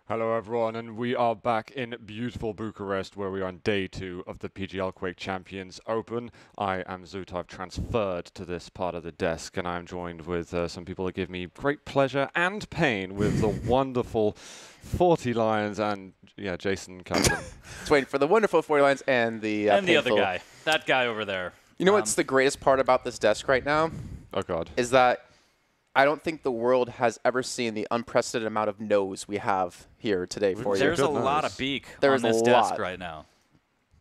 Hello everyone, and we are back in beautiful Bucharest where we are on day 2 of the PGL Quake Champions Open. I am Zoot. I've transferred to this part of the desk and I'm joined with some people that give me great pleasure and pain with the wonderful 40 Lions and, yeah, Jason Captain. Just waiting for the wonderful 40 Lions and the and the other guy. That guy over there. You know what's the greatest part about this desk right now? Oh God. Is that I don't think the world has ever seen the unprecedented amount of no's we have here today for you. There's a lot of beak There's on this a desk lot. right now.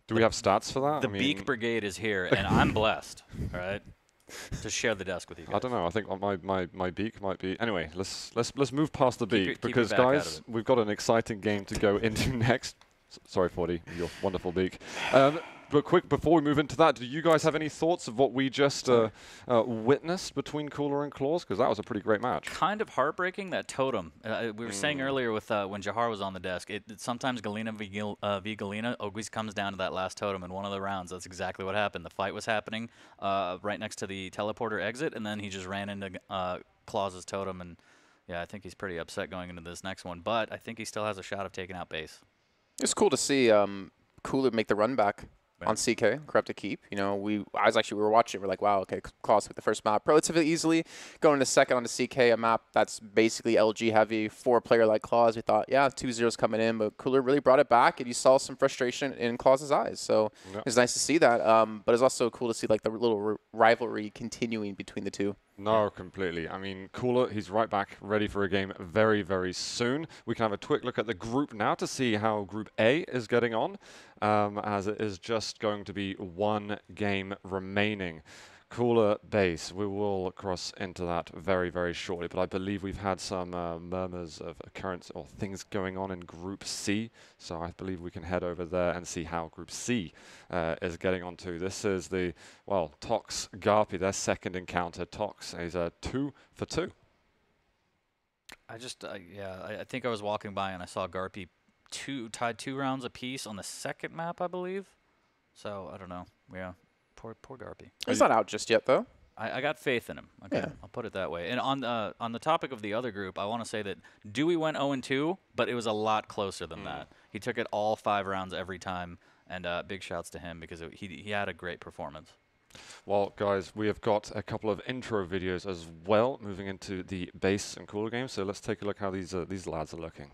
Do we have stats for that? The beak brigade is here, and I'm blessed, all right, to share the desk with you guys. I don't know. I think my beak might be. Anyway, let's move past the beak because keep your back out guys, of it. we've got an exciting game to go into next. Sorry, 40, your wonderful beak. But quick, before we move into that, do you guys have any thoughts of what we just witnessed between Cooler and Claws? Because that was a pretty great match. Kind of heartbreaking, that totem. We were saying earlier with when Jahar was on the desk, sometimes Galena v Galena always comes down to that last totem in one of the rounds. That's exactly what happened. The fight was happening right next to the teleporter exit, and then he just ran into Claws' totem, and yeah, I think he's pretty upset going into this next one. But I think he still has a shot of taking out base. It's cool to see Cooler make the run back on CK, Corrupted Keep. You know, we were watching, we're like, wow, okay, Claws took the first map relatively easily. Going to second on the CK, a map that's basically LG heavy for a player like Claws. We thought, yeah, 2-0's coming in, but Cooler really brought it back, and you saw some frustration in Claws' eyes. So it's nice to see that. But it's also cool to see like the little rivalry continuing between the two. No, completely. I mean, Cooler, he's right back, ready for a game very, very soon. We can have a quick look at the group now to see how Group A is getting on, as it is just going to be one game remaining. Cooler base, we will cross into that very, very shortly, but I believe we've had some murmurs of occurrence or things going on in Group C, so I believe we can head over there and see how Group C is getting on to. This is the, well, Tox Garpy, their second encounter. Tox is 2 for 2. I think I was walking by and I saw Garpy tied 2 rounds apiece on the second map, I believe. So, I don't know. Yeah. Poor Garpy. He's not out just yet, though. I got faith in him. Okay, yeah. I'll put it that way. And on the topic of the other group, I want to say that Dewey went 0-2, but it was a lot closer than that. He took it all 5 rounds every time, and big shouts to him because he had a great performance. Well, guys, we have got a couple of intro videos as well, moving into the base and Cooler games. So let's take a look how these lads are looking.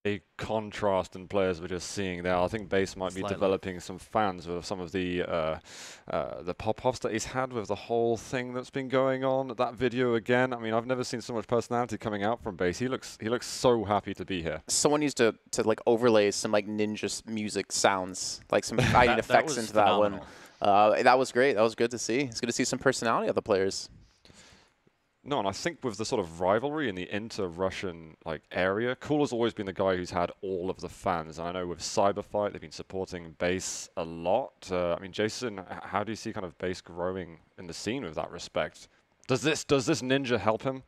A contrast in players we're just seeing there. I think Base might be developing some fans with some of the pop-offs that he's had with the whole thing that's been going on. That video again, I mean, I've never seen so much personality coming out from Base. He looks so happy to be here. Someone needs to like overlay some like ninja music sounds, like some fighting effects into phenomenal. That one. That was great. That was good to see. It's good to see some personality of the players. No, and I think with the sort of rivalry in the inter-Russian like area, Cooler's always been the guy who's had all of the fans. And I know with Cyberfight, they've been supporting Base a lot. I mean, Jason, how do you see kind of Base growing in the scene with that respect? Does this Ninja help him?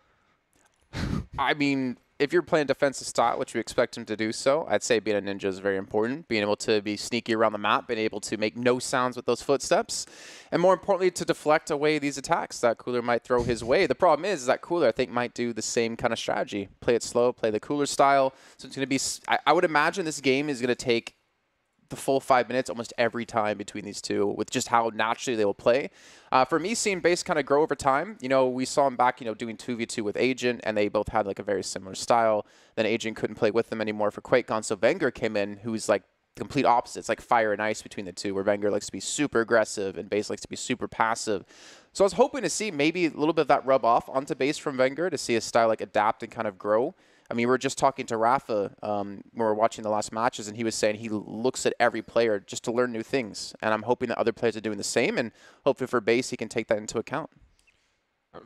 I mean, if you're playing defensive style, which we expect him to do so, I'd say being a ninja is very important. Being able to be sneaky around the map, being able to make no sounds with those footsteps, and more importantly, to deflect away these attacks that Cooler might throw his way. The problem is that Cooler, I think, might do the same kind of strategy. Play it slow, play the Cooler style. So it's going to be, I would imagine this game is going to take the full 5 minutes almost every time between these two with just how naturally they will play. For me, seeing Base kind of grow over time, you know, we saw him back, you know, doing 2v2 with Agent, and they both had like a very similar style. Then Agent couldn't play with them anymore for QuakeCon, so Wenger came in, who's like complete opposites, like fire and ice between the two, where Wenger likes to be super aggressive and Base likes to be super passive. So I was hoping to see maybe a little bit of that rub off onto Base from Wenger to see his style like adapt and kind of grow. I mean, we were just talking to Rafa when we were watching the last matches, and he was saying he looks at every player just to learn new things. And I'm hoping that other players are doing the same, and hopefully for base, he can take that into account.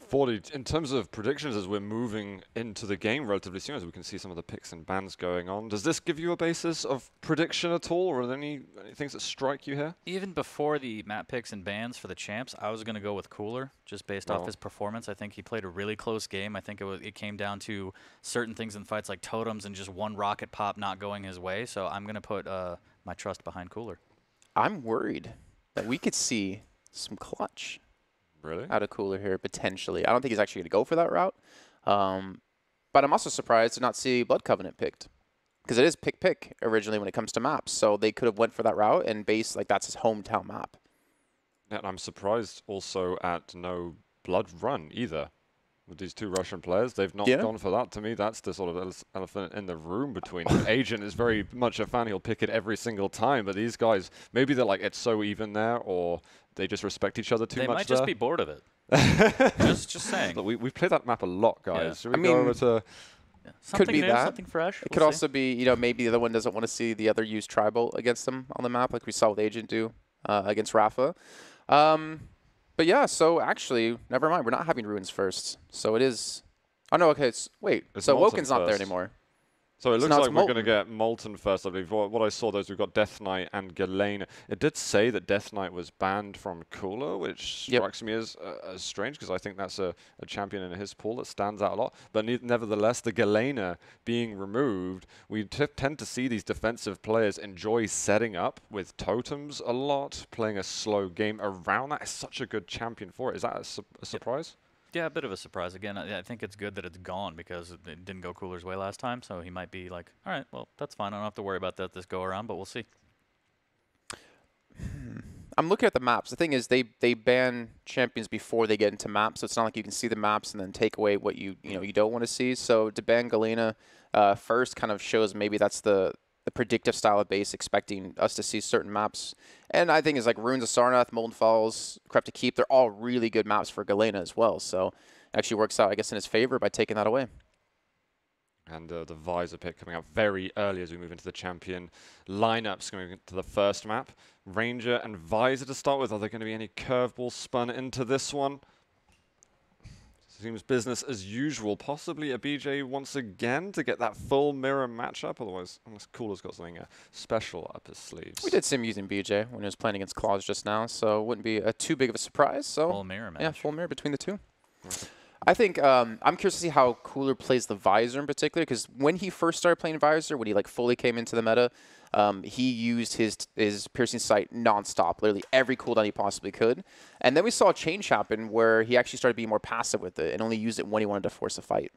40, in terms of predictions, as we're moving into the game relatively soon, as we can see some of the picks and bans going on, does this give you a basis of prediction at all, or are there any things that strike you here? Even before the map picks and bans for the champs, I was going to go with Cooler, just based off his performance. I think he played a really close game. I think it came down to certain things in fights like totems and just one rocket pop not going his way. So I'm going to put my trust behind Cooler. I'm worried that we could see some clutch. Really? Out of Cooler here, potentially. I don't think he's actually going to go for that route. But I'm also surprised to not see Blood Covenant picked. Because it is pick originally when it comes to maps. So they could have went for that route and base, like, that's his hometown map. And I'm surprised also at no Blood Run either. With these two Russian players, they've not gone for that. To me, that's the sort of elephant in the room between them. Agent is very much a fan. He'll pick it every single time. But these guys, maybe they're like, it's so even there, or they just respect each other too much. They might just be bored of it. just saying. Look, we've played that map a lot, guys. Yeah. Should we go over to... Something could be new, that. something fresh. It could also be, you know, maybe the other one doesn't want to see the other use tribal against them on the map, like we saw with Agent do against Rafa. But yeah, so actually, never mind. We're not having Ruins first. So it is... Oh, no, okay. Wait, so Woken's not there anymore. So it looks like we're going to get Molten first, I believe. What I saw, those we've got Death Knight and Galena. It did say that Death Knight was banned from Cooler, which strikes me as strange, because I think that's a champion in his pool that stands out a lot. But nevertheless, the Galena being removed, we tend to see these defensive players enjoy setting up with totems a lot, playing a slow game around that. It's such a good champion for it. Is that a surprise? Yeah, a bit of a surprise. Again, I think it's good that it's gone because it didn't go Cooler's way last time, so he might be like, all right, well, that's fine. I don't have to worry about that this go-around, but we'll see. I'm looking at the maps. The thing is, they ban champions before they get into maps, so it's not like you can see the maps and then take away what you don't want to see. So to ban Galena first kind of shows maybe that's the predictive style of base, expecting us to see certain maps. And I think it's like Ruins of Sarnath, Molten Falls, Crept to Keep. They're all really good maps for Galena as well. So it actually works out, I guess, in his favor by taking that away. And the Visor pick coming out very early as we move into the champion lineups going into the first map. Ranger and Visor to start with. Are there going to be any curveballs spun into this one? Seems business as usual. Possibly a BJ once again to get that full mirror matchup. Otherwise, unless Cooler's got something special up his sleeves. We did see him using BJ when he was playing against Claws just now, so it wouldn't be too big of a surprise. So full mirror match. Yeah, full mirror between the two. Okay. I think I'm curious to see how Cooler plays the Visor in particular, because when he first started playing Visor, when he like fully came into the meta, he used his piercing sight nonstop, literally every cooldown he possibly could. And then we saw a change happen where he actually started being more passive with it and only used it when he wanted to force a fight.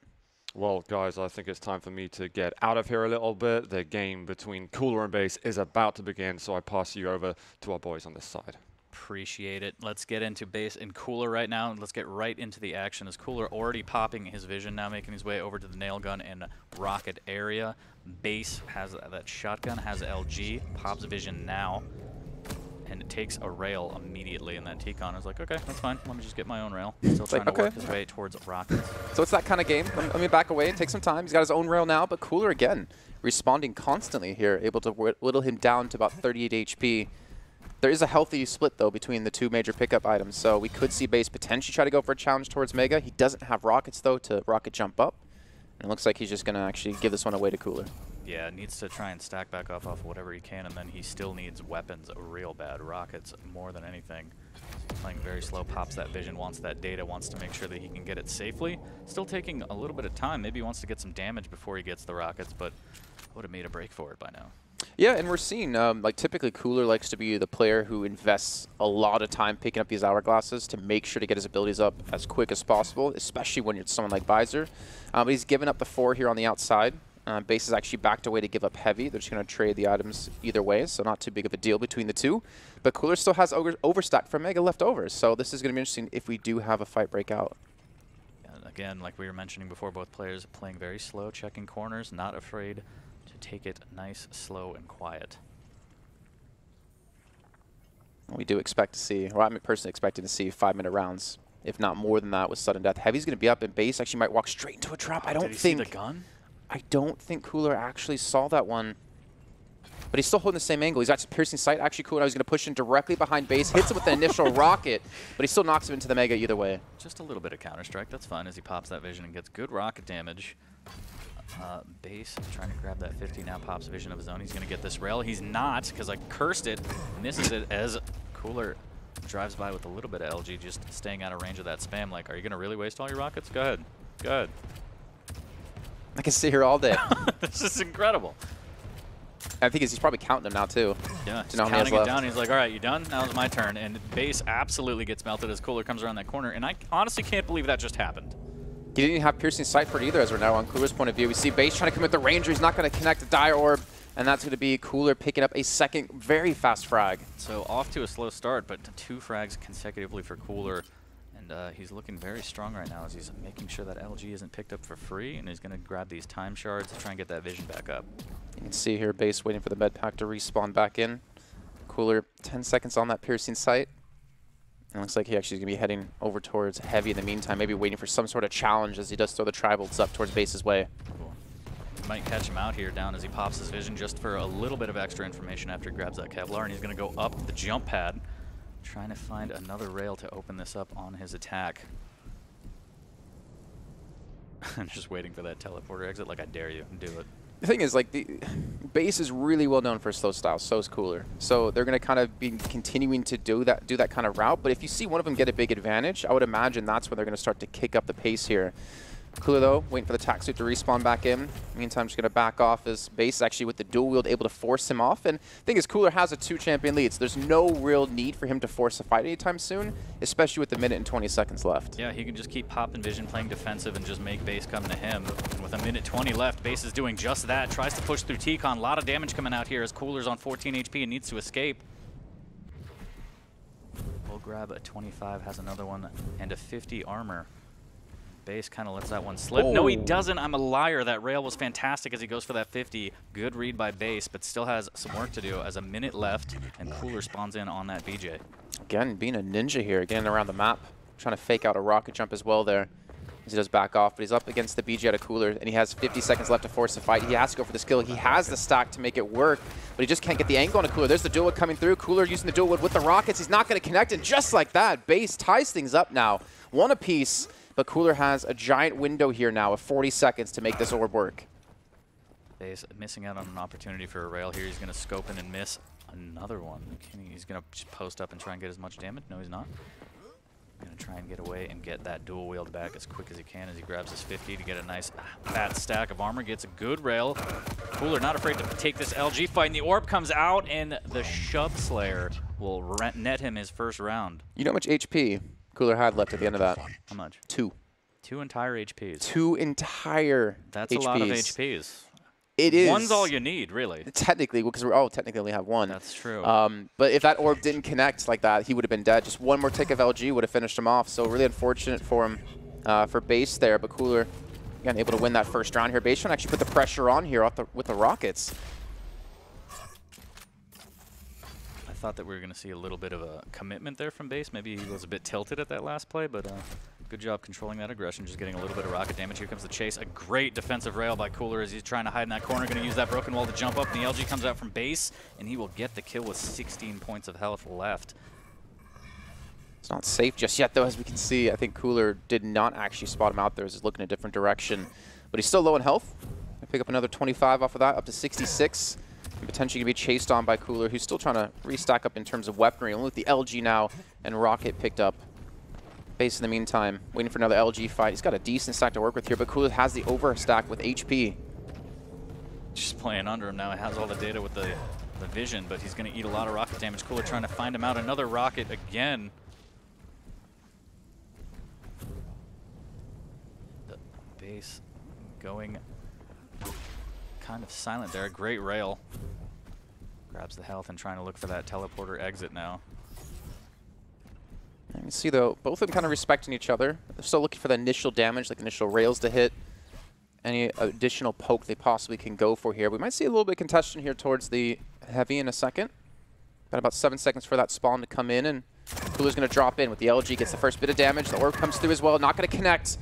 Well, guys, I think it's time for me to get out of here a little bit. The game between Cooler and Base is about to begin, so I pass you over to our boys on this side. Appreciate it. Let's get into Base and Cooler right now, and let's get right into the action. As Cooler already popping his vision, now making his way over to the nail gun and rocket area. Base has that shotgun, has LG, pops vision now, and it takes a rail immediately. And that T-Con is like, okay, that's fine. Let me just get my own rail. Still trying to work his way towards rockets. So it's that kind of game. Let me back away and take some time. He's got his own rail now, but Cooler again, responding constantly here, able to whittle him down to about 38 HP. There is a healthy split, though, between the two major pickup items, so we could see Base potentially try to go for a challenge towards Mega. He doesn't have rockets, though, to rocket jump up. And it looks like he's just going to actually give this one away to Cooler. Yeah, needs to try and stack back off of whatever he can, and then he still needs weapons real bad. Rockets more than anything. Playing very slow, pops that vision, wants that data, wants to make sure that he can get it safely. Still taking a little bit of time. Maybe he wants to get some damage before he gets the rockets, but would have made a break for it by now. Yeah, and we're seeing, like, typically Cooler likes to be the player who invests a lot of time picking up these hourglasses to make sure to get his abilities up as quick as possible, especially when you're someone like Visor. But he's given up the 4 here on the outside. Base is actually backed away to give up heavy. They're just going to trade the items either way, so not too big of a deal between the two. But Cooler still has overstack from Mega left over, so this is going to be interesting if we do have a fight break out. And again, like we were mentioning before, both players playing very slow, checking corners, not afraid to take it nice, slow, and quiet. We do expect to see, or I'm personally expecting to see 5-minute rounds, if not more than that, with sudden death. Heavy's going to be up, and Base actually might walk straight into a trap. I don't think. Did he see the gun? I don't think Cooler actually saw that one. But he's still holding the same angle. He's got piercing sight. Actually, Cooler was going to push in directly behind base, hits him with the initial rocket, but he still knocks him into the Mega either way. Just a little bit of counter-strike. That's fine as he pops that vision and gets good rocket damage. Base trying to grab that 50, now pops vision of his own. He's going to get this rail. He's not, because I cursed it. Misses it as Cooler drives by with a little bit of LG, just staying out of range of that spam. Like, are you going to really waste all your rockets? Go ahead. Go ahead. I can sit here all day. This is incredible. I think he's probably counting them now, too. Yeah, he's counting it down. He's like, all right, you done? Now it's my turn. And base absolutely gets melted as Cooler comes around that corner. And I honestly can't believe that just happened. He didn't even have piercing sight for it either, as we're now on Cooler's point of view. We see base trying to commit the Ranger. He's not going to connect the Dire Orb. And that's going to be Cooler picking up a second very fast frag. So off to a slow start, but 2 frags consecutively for Cooler. And he's looking very strong right now as he's making sure that LG isn't picked up for free. And he's going to grab these time shards to try and get that vision back up. You can see here base waiting for the med pack to respawn back in. Cooler 10 seconds on that piercing sight. And it looks like he actually is going to be heading over towards Heavy in the meantime, maybe waiting for some sort of challenge as he does throw the Tri-Bolts up towards base's way. Cool. Might catch him out here down as he pops his vision just for a little bit of extra information after he grabs that Kevlar. And he's going to go up the jump pad, trying to find another rail to open this up on his attack. I'm just waiting for that teleporter exit like I dare you. Do it. The thing is, like, the base is really well known for slow style. So is Cooler. So they're going to kind of be continuing to do that kind of route. But if you see one of them get a big advantage, I would imagine that's when they're going to start to kick up the pace here. Cooler, though, waiting for the tack suit to respawn back in. Meantime, just going to back off as base actually with the dual wield able to force him off. And the thing is, Cooler has a 2-champion lead, so there's no real need for him to force a fight anytime soon, especially with the minute and 20 seconds left. Yeah, he can just keep popping vision, playing defensive, and just make base come to him. And with a minute 20 left, base is doing just that. Tries to push through T-Con. A lot of damage coming out here as Cooler's on 14 HP and needs to escape. We'll grab a 25, has another one, and a 50 armor. Base kind of lets that one slip. Oh. No, he doesn't. I'm a liar. That rail was fantastic as he goes for that 50. Good read by base, but still has some work to do as a minute left, and Cooler spawns in on that BJ. Again, being a ninja here, getting around the map, trying to fake out a rocket jump as well there as he does back off, but he's up against the BJ at a Cooler, and he has 50 seconds left to force the fight. He has to go for the skill. He has the stack to make it work, but he just can't get the angle on a Cooler. There's the dual wood coming through. Cooler using the dual wood with the rockets. He's not going to connect, and just like that, base ties things up now. One apiece. But Cooler has a giant window here now of 40 seconds to make this orb work. Base missing out on an opportunity for a rail here. He's going to scope in and miss another one. He's going to just post up and try and get as much damage. No, he's not. Going to try and get away and get that dual wield back as quick as he can as he grabs his 50 to get a nice fat stack of armor. Gets a good rail. Cooler not afraid to take this LG fight, and the orb comes out, and the Shove Slayer will net him his first round. You know how much HP Cooler had left at the end of that? How much? 2. 2 entire HPs. 2 entire That's HPs. a lot of HPs. It is. One's all you need, really. Technically, because we all technically only have one. That's true. But if that orb didn't connect like that, he would have been dead. Just one more tick of LG would have finished him off. So really unfortunate for him, for base there. But Cooler, again, able to win that first round here. Base trying to actually put the pressure on here with the rockets. I thought that we were going to see a little bit of a commitment there from base. Maybe he was a bit tilted at that last play, but good job controlling that aggression, just getting a little bit of rocket damage. Here comes the chase. A great defensive rail by Cooler as he's trying to hide in that corner. Going to use that broken wall to jump up, and the LG comes out from base, and he will get the kill with 16 points of health left. It's not safe just yet, though, as we can see. I think Cooler did not actually spot him out there as he's looking a different direction. But he's still low in health. Pick up another 25 off of that, up to 66. And potentially going to be chased on by Cooler, who's still trying to restack up in terms of weaponry. Only with the LG now and rocket picked up. Base in the meantime, waiting for another LG fight. He's got a decent stack to work with here, but Cooler has the overstack with HP. Just playing under him now. He has all the data with the vision, but he's going to eat a lot of rocket damage. Cooler trying to find him out. Another rocket again. The base going kind of silent there. Great rail. Grabs the health and trying to look for that teleporter exit now. You can see, though, both of them kind of respecting each other. They're still looking for the initial damage, like initial rails to hit. Any additional poke they possibly can go for here. We might see a little bit of contention here towards the heavy in a second. Got about 7 seconds for that spawn to come in, and Cooler's going to drop in with the LG. Gets the first bit of damage. The orb comes through as well. Not going to connect,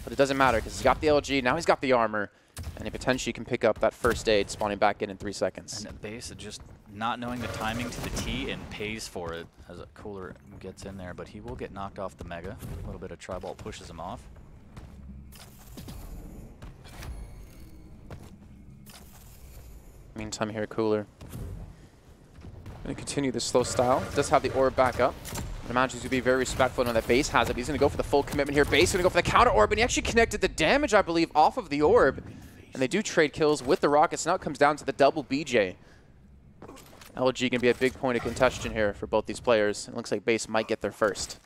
but it doesn't matter because he's got the LG. Now he's got the armor. And he potentially can pick up that first aid, spawning back in 3 seconds. And base just not knowing the timing to the T and pays for it as a Cooler gets in there, but he will get knocked off the Mega. A little bit of tri-ball pushes him off. Meantime here, Cooler going to continue this slow style. Does have the orb back up. I imagine he's going to be very respectful knowing that Base has it. He's going to go for the full commitment here. Base going to go for the counter orb, and he actually connected the damage, I believe, off of the orb. And they do trade kills with the rockets. Now it comes down to the double BJ. LG going to be a big point of contention here for both these players. It looks like Base might get there first.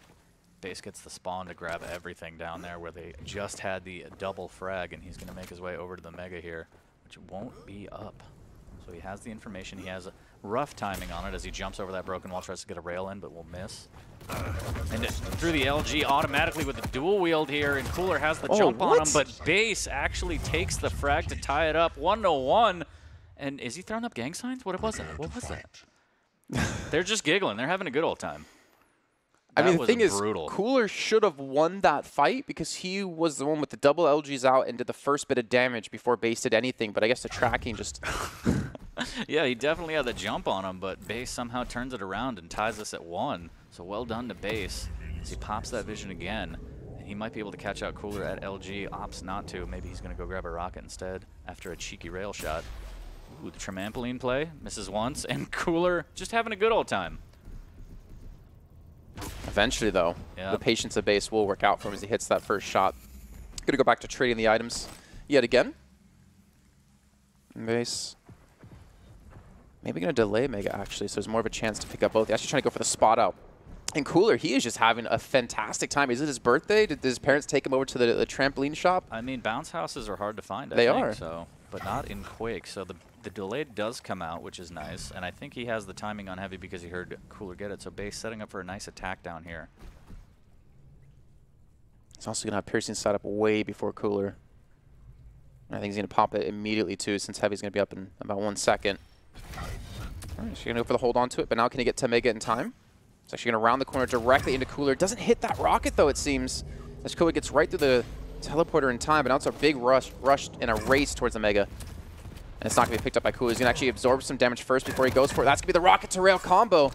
Base gets the spawn to grab everything down there where they just had the double frag, and he's going to make his way over to the Mega here, which won't be up. So he has the information. He has rough timing on it as he jumps over that broken wall, tries to get a rail in, but will miss. And through the LG automatically with the dual wield here, and Cooler has the jump on him, but Base actually takes the frag to tie it up 1-1. And is he throwing up gang signs? What was that? What was that? They're just giggling. They're having a good old time. I mean, the thing is, brutal. Cooler should have won that fight because he was the one with the double LGs out and did the first bit of damage before Base did anything, but I guess the tracking just... Yeah, he definitely had the jump on him, but Base somehow turns it around and ties us at 1. So well done to Base as he pops that vision again. And he might be able to catch out Cooler at LG, opts not to. Maybe he's going to go grab a rocket instead after a cheeky rail shot. Ooh, the trampoline play, misses once, and Cooler just having a good old time. Eventually, though, the patience of Base will work out for him as he hits that first shot. Going to go back to trading the items yet again. Base maybe going to delay Mega, actually, so there's more of a chance to pick up both. He's actually trying to go for the spot out. And Cooler, he is just having a fantastic time. Is it his birthday? Did his parents take him over to the trampoline shop? I mean, bounce houses are hard to find, I think, are. So, but not in Quake. So the delay does come out, which is nice. And I think he has the timing on heavy because he heard Cooler get it. So Base setting up for a nice attack down here. He's also going to have piercing set up way before Cooler. I think he's going to pop it immediately, too, since heavy's going to be up in about 1 second. All right, so you're going to go for the hold on to it, but now can he get to Mega in time? It's actually going to round the corner directly into Cooler. Doesn't hit that rocket, though, it seems. As Cooler gets right through the teleporter in time, but now it's a big rush in a race towards the Mega. And it's not going to be picked up by Cooler. He's going to actually absorb some damage first before he goes for it. That's going to be the rocket to rail combo.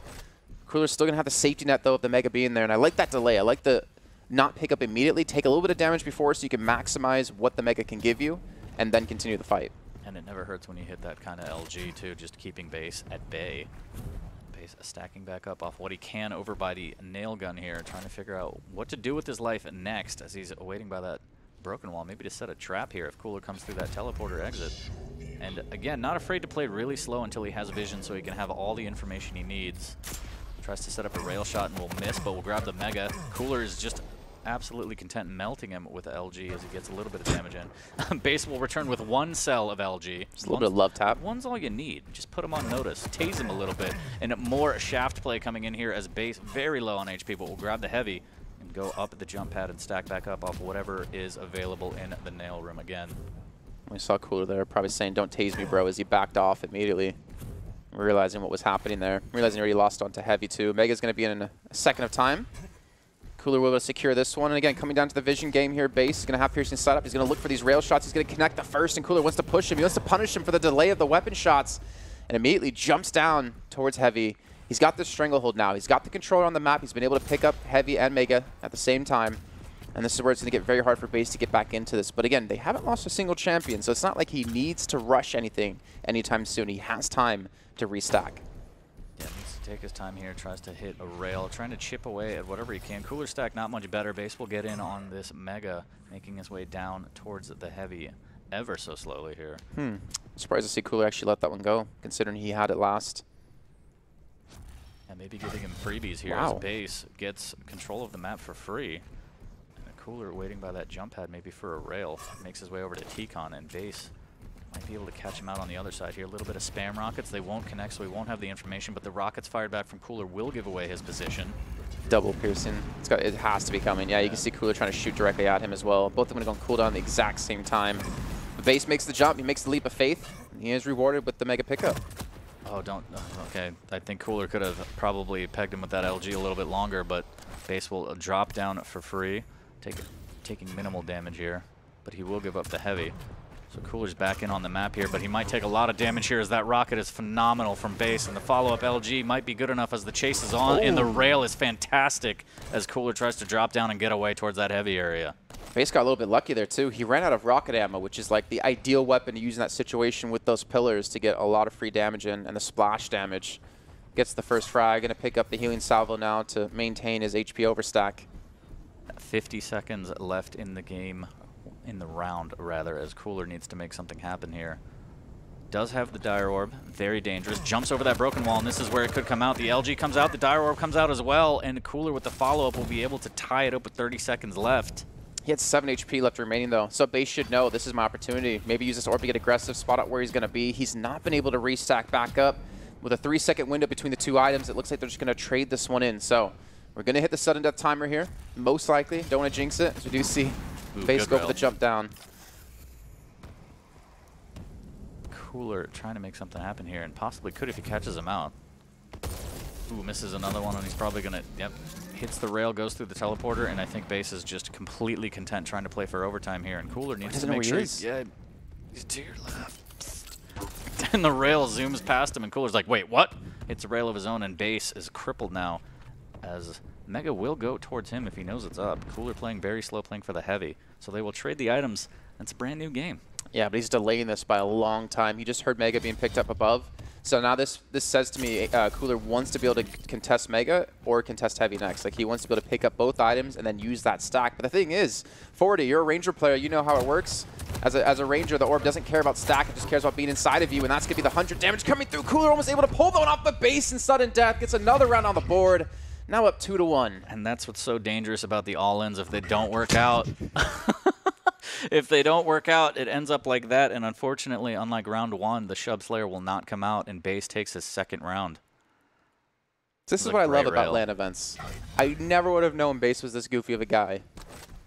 Cooler's still going to have the safety net, though, of the Mega being there. And I like that delay. I like the not pick up immediately. Take a little bit of damage before so you can maximize what the Mega can give you, and then continue the fight. And it never hurts when you hit that kind of LG, too, just keeping Base at bay. Base stacking back up off what he can over by the nail gun here, trying to figure out what to do with his life next as he's waiting by that broken wall. Maybe to set a trap here if Cooler comes through that teleporter exit. And again, not afraid to play really slow until he has vision so he can have all the information he needs. Tries to set up a rail shot and will miss, but will grab the Mega. Cooler is just absolutely content melting him with the LG as he gets a little bit of damage in. Base will return with 1 cell of LG. Just a little bit of love tap. One's all you need. Just put him on notice. Tase him a little bit. And more shaft play coming in here as Base, very low on HP, but will grab the heavy and go up at the jump pad and stack back up off whatever is available in the nail room again. We saw Cooler there probably saying, "Don't tase me, bro," as he backed off immediately, realizing what was happening there. Realizing he already lost onto heavy, too. Mega's going to be in a second of time. Cooler will be able to secure this one. And again, coming down to the vision game here, Base is going to have piercing setup. He's going to look for these rail shots. He's going to connect the first, and Cooler wants to push him. He wants to punish him for the delay of the weapon shots, and immediately jumps down towards heavy. He's got the stranglehold now. He's got the controller on the map. He's been able to pick up heavy and Mega at the same time. And this is where it's going to get very hard for Base to get back into this. But again, they haven't lost a single champion, so it's not like he needs to rush anything anytime soon. He has time to restack. Yeah, needs to take his time here, tries to hit a rail, trying to chip away at whatever he can. Cooler stack not much better. Base will get in on this Mega, making his way down towards the heavy ever so slowly here. Surprised to see Cooler actually let that one go, considering he had it last. And maybe giving him freebies here as Base gets control of the map for free. And a Cooler waiting by that jump pad maybe for a rail. Makes his way over to T-Con, and Base might be able to catch him out on the other side here. A little bit of spam rockets. They won't connect, so we won't have the information, but the rockets fired back from Cooler will give away his position. Double piercing. It has to be coming. Yeah, you can see Cooler trying to shoot directly at him as well. Both of them going to go on cooldown at the exact same time. The Base makes the jump. He makes the leap of faith. He is rewarded with the Mega pickup. Oh, don't. Okay. I think Cooler could have probably pegged him with that LG a little bit longer, but Base will drop down for free, taking minimal damage here, but he will give up the heavy. So Cooller's back in on the map here, but he might take a lot of damage here as that rocket is phenomenal from base, and the follow-up LG might be good enough as the chase is on, and the rail is fantastic as Cooller tries to drop down and get away towards that heavy area. Base got a little bit lucky there, too. He ran out of rocket ammo, which is like the ideal weapon to use in that situation with those pillars to get a lot of free damage in, and the splash damage gets the first frag. Going to pick up the healing salvo now to maintain his HP overstack. 50 seconds left in the game. In the round, rather, as Cooller needs to make something happen here. Does have the Dire Orb, very dangerous. Jumps over that broken wall, and this is where it could come out. The LG comes out, the Dire Orb comes out as well, and Cooller with the follow-up will be able to tie it up with 30 seconds left. He had 7 HP left remaining, though, so base should know this is my opportunity. Maybe use this orb to get aggressive, spot out where he's going to be. He's not been able to restack back up. With a 3-second window between the two items, it looks like they're just going to trade this one in. So we're going to hit the sudden death timer here, most likely. Don't want to jinx it, as we do see base go for the jump down. Cooller trying to make something happen here, and possibly could if he catches him out. Ooh, misses another one, and he's probably going to, yep, hits the rail, goes through the teleporter, and I think base is just completely content trying to play for overtime here, and Cooller needs to make sure he's to your left. And the rail zooms past him, and Cooler's like, wait, what? Hits a rail of his own, and base is crippled now, as Mega will go towards him if he knows it's up. Cooller playing very slow, playing for the heavy. So they will trade the items. It's a brand new game. Yeah, but he's delaying this by a long time. He just heard Mega being picked up above. So now this says to me Cooller wants to be able to contest Mega or contest Heavy next. Like, he wants to be able to pick up both items and then use that stack. But the thing is, 40, you're a Ranger player. You know how it works. As a Ranger, the orb doesn't care about stack. It just cares about being inside of you, and that's going to be the 100 damage coming through. Cooller almost able to pull that one off the base, and sudden death gets another round on the board. Now up 2-1. And that's what's so dangerous about the all-ins if they don't work out. If they don't work out, it ends up like that. And unfortunately, unlike round 1, the Shub Slayer will not come out, and base takes his second round. This is what I love about LAN events. I never would have known base was this goofy of a guy.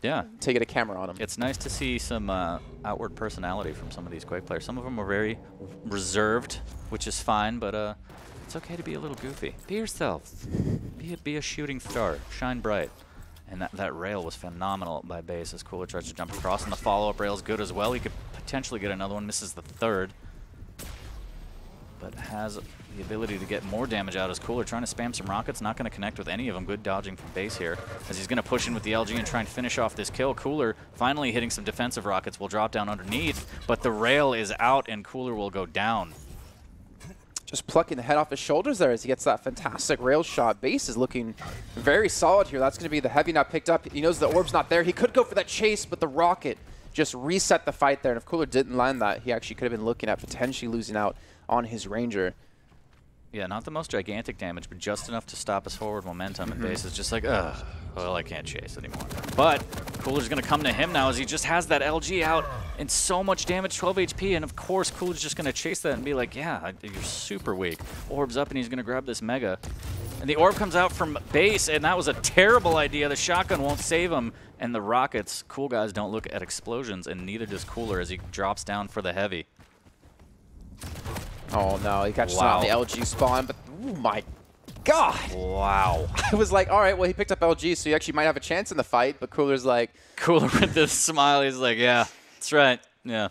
Yeah. To get a camera on him. It's nice to see some outward personality from some of these Quake players. Some of them are very reserved, which is fine, but it's okay to be a little goofy. Be yourself. Be a shooting star. Shine bright. And that rail was phenomenal by base as Cooller tries to jump across, and the follow-up rail is good as well. He could potentially get another one, misses the third, but has the ability to get more damage out as Cooller trying to spam some rockets, not going to connect with any of them. Good dodging from base here as he's going to push in with the LG and try and finish off this kill. Cooller finally hitting some defensive rockets, will drop down underneath, but the rail is out and Cooller will go down. Just plucking the head off his shoulders there as he gets that fantastic rail shot. Base is looking very solid here. That's going to be the heavy not picked up. He knows the orb's not there. He could go for that chase, but the rocket just reset the fight there. And if Cooller didn't land that, he actually could have been looking at potentially losing out on his Ranger. Yeah, not the most gigantic damage, but just enough to stop his forward momentum. And base is just like, ugh, well, I can't chase anymore. But Cooler's going to come to him now as he just has that LG out and so much damage, 12 HP. And of course, Cooler's just going to chase that and be like, yeah, you're super weak. Orb's up and he's going to grab this Mega. And the orb comes out from base, and that was a terrible idea. The shotgun won't save him. And the rockets, cool guys don't look at explosions, and neither does Cooller as he drops down for the heavy. Oh no, he catches on the LG spawn, but oh my god! Wow. I was like, all right, well, he picked up LG, so he actually might have a chance in the fight, but Cooler's like... Cooller with this smile, he's like, yeah, that's right, yeah.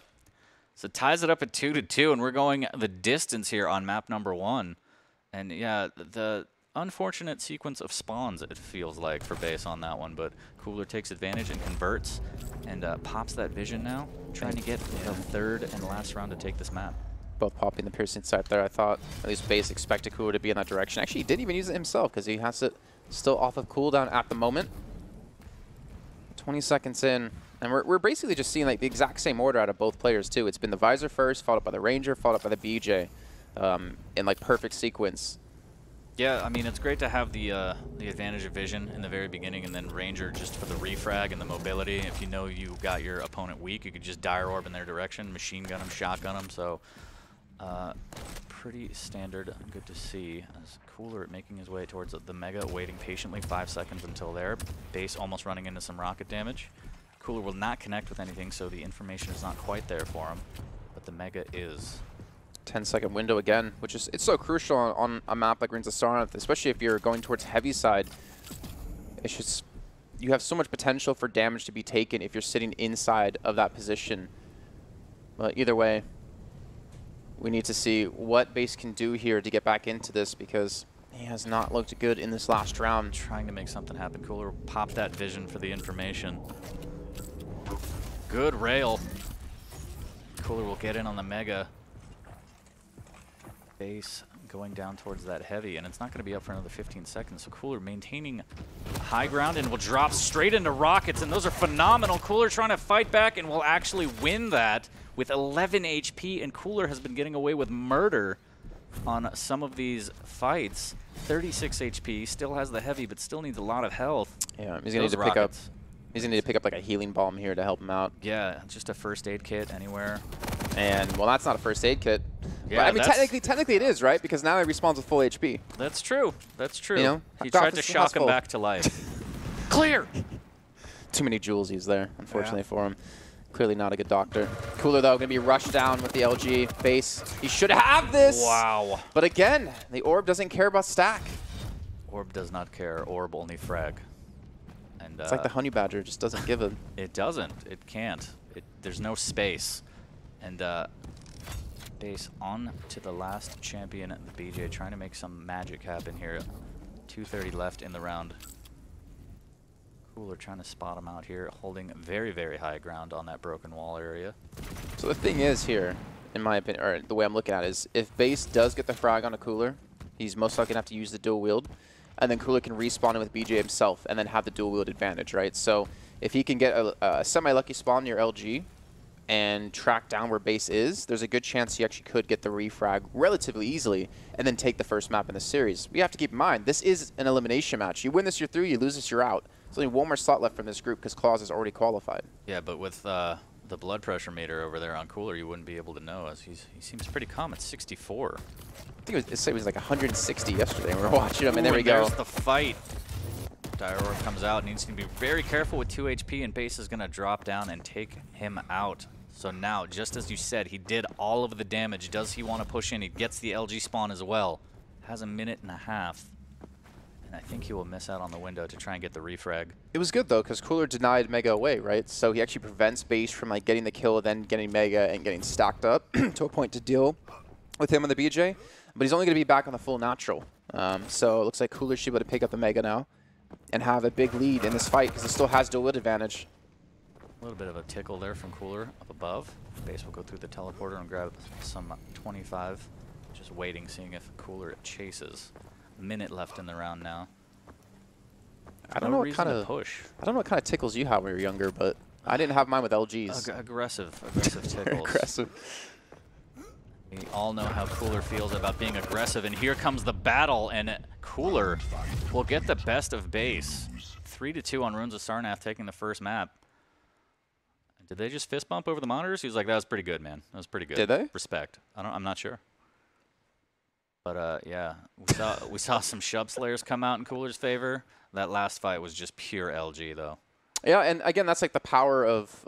So ties it up at 2-2, and we're going the distance here on map number 1. And yeah, the unfortunate sequence of spawns, it feels like, for base on that one, but Cooller takes advantage and converts, and pops that vision now, trying to get the third and last round to take this map. Both popping the piercing sight there. I thought at least base expected Cooller to be in that direction. Actually, he didn't even use it himself because he has it still off of cooldown at the moment. 20 seconds in, and we're basically just seeing like the exact same order out of both players too. It's been the Visor first, followed by the Ranger, followed by the BJ, in like perfect sequence. Yeah, I mean, it's great to have the advantage of vision in the very beginning, and then Ranger just for the refrag and the mobility. If you know you got your opponent weak, you could just Dire Orb in their direction, machine gun them, shotgun them. So pretty standard. Good to see. As Cooller making his way towards the Mega, waiting patiently 5 seconds until there. Base almost running into some rocket damage. Cooller will not connect with anything, so the information is not quite there for him, but the Mega is. 10-second window again, which is it's so crucial on a map like Rings of Saronth, especially if you're going towards heavy side. It's just you have so much potential for damage to be taken if you're sitting inside of that position. But either way, we need to see what Base can do here to get back into this because he has not looked good in this last round. Trying to make something happen. Cooler pop that vision for the information. Good rail. Cooler will get in on the Mega. Base going down towards that heavy, and it's not going to be up for another 15 seconds. So Cooler maintaining high ground and will drop straight into rockets, and those are phenomenal. Cooler trying to fight back and will actually win that with 11 HP, and Cooler has been getting away with murder on some of these fights. 36 HP, still has the heavy, but still needs a lot of health. Yeah, he's going to need to pick up. He's going to need to pick up like a healing bomb here to help him out. Yeah, just a first aid kit anywhere. And, well, that's not a first aid kit. Yeah, but, I mean, technically it is, right? Because now he respawns with full HP. That's true. That's true. You know, he tried to shock him back to life. Clear! Too many jewelsies there, unfortunately, for him. Clearly not a good doctor. Cooler, though, going to be rushed down with the LG base. He should have this! Wow. But again, the orb doesn't care about stack. Orb does not care. Orb only frag. And it's like the honey badger just doesn't give a... It doesn't. It can't. There's no space. And Base on to the last champion, the BJ, trying to make some magic happen here. 2:30 left in the round. Cooler trying to spot him out here, holding very, very high ground on that broken wall area. So the thing is here, in my opinion, or the way I'm looking at it, is if Base does get the frag on a Cooler, he's most likely going to have to use the dual wield, and then Cooler can respawn him with BJ himself and then have the dual wield advantage, right? So if he can get a semi-lucky spawn near LG and track down where Base is, there's a good chance he actually could get the refrag relatively easily and then take the first map in the series. We have to keep in mind, this is an elimination match. You win this, you're through. You lose this, you're out. There's only one more slot left from this group because Claus is already qualified. Yeah, but with the blood pressure meter over there on Cooler, you wouldn't be able to know, as he seems pretty calm at 64. I think it was like 160 yesterday. We were watching him, and there we go. There's the fight. Dire Orb comes out, needs to be very careful with 2 HP, and Base is going to drop down and take him out. So now, just as you said, he did all of the damage. Does he want to push in? He gets the LG spawn as well. Has a minute and a half. And I think he will miss out on the window to try and get the refrag. It was good, though, because Cooler denied Mega away, right? So he actually prevents Base from like getting the kill, then getting Mega and getting stacked up to a point to deal with him on the BJ. But he's only going to be back on the full natural. So it looks like Cooler should be able to pick up the Mega now and have a big lead in this fight because he still has dual wield advantage. A little bit of a tickle there from Cooler up above. Base will go through the teleporter and grab some 25. Just waiting, seeing if Cooler chases. A minute left in the round now. I don't know what kind of tickles you had when you were younger, but I didn't have mine with LGs. Aggressive tickles. Aggressive. We all know how Cooler feels about being aggressive, and here comes the battle, and Cooler will get the best of Base. 3-2 on Runes of Sarnath, taking the first map. Did they just fist bump over the monitors? He was like, "That was pretty good, man. That was pretty good." Did they? Respect. I'm not sure. But yeah, we saw some Shub Slayers come out in Cooler's favor. That last fight was just pure LG, though. Yeah, and again, that's like the power of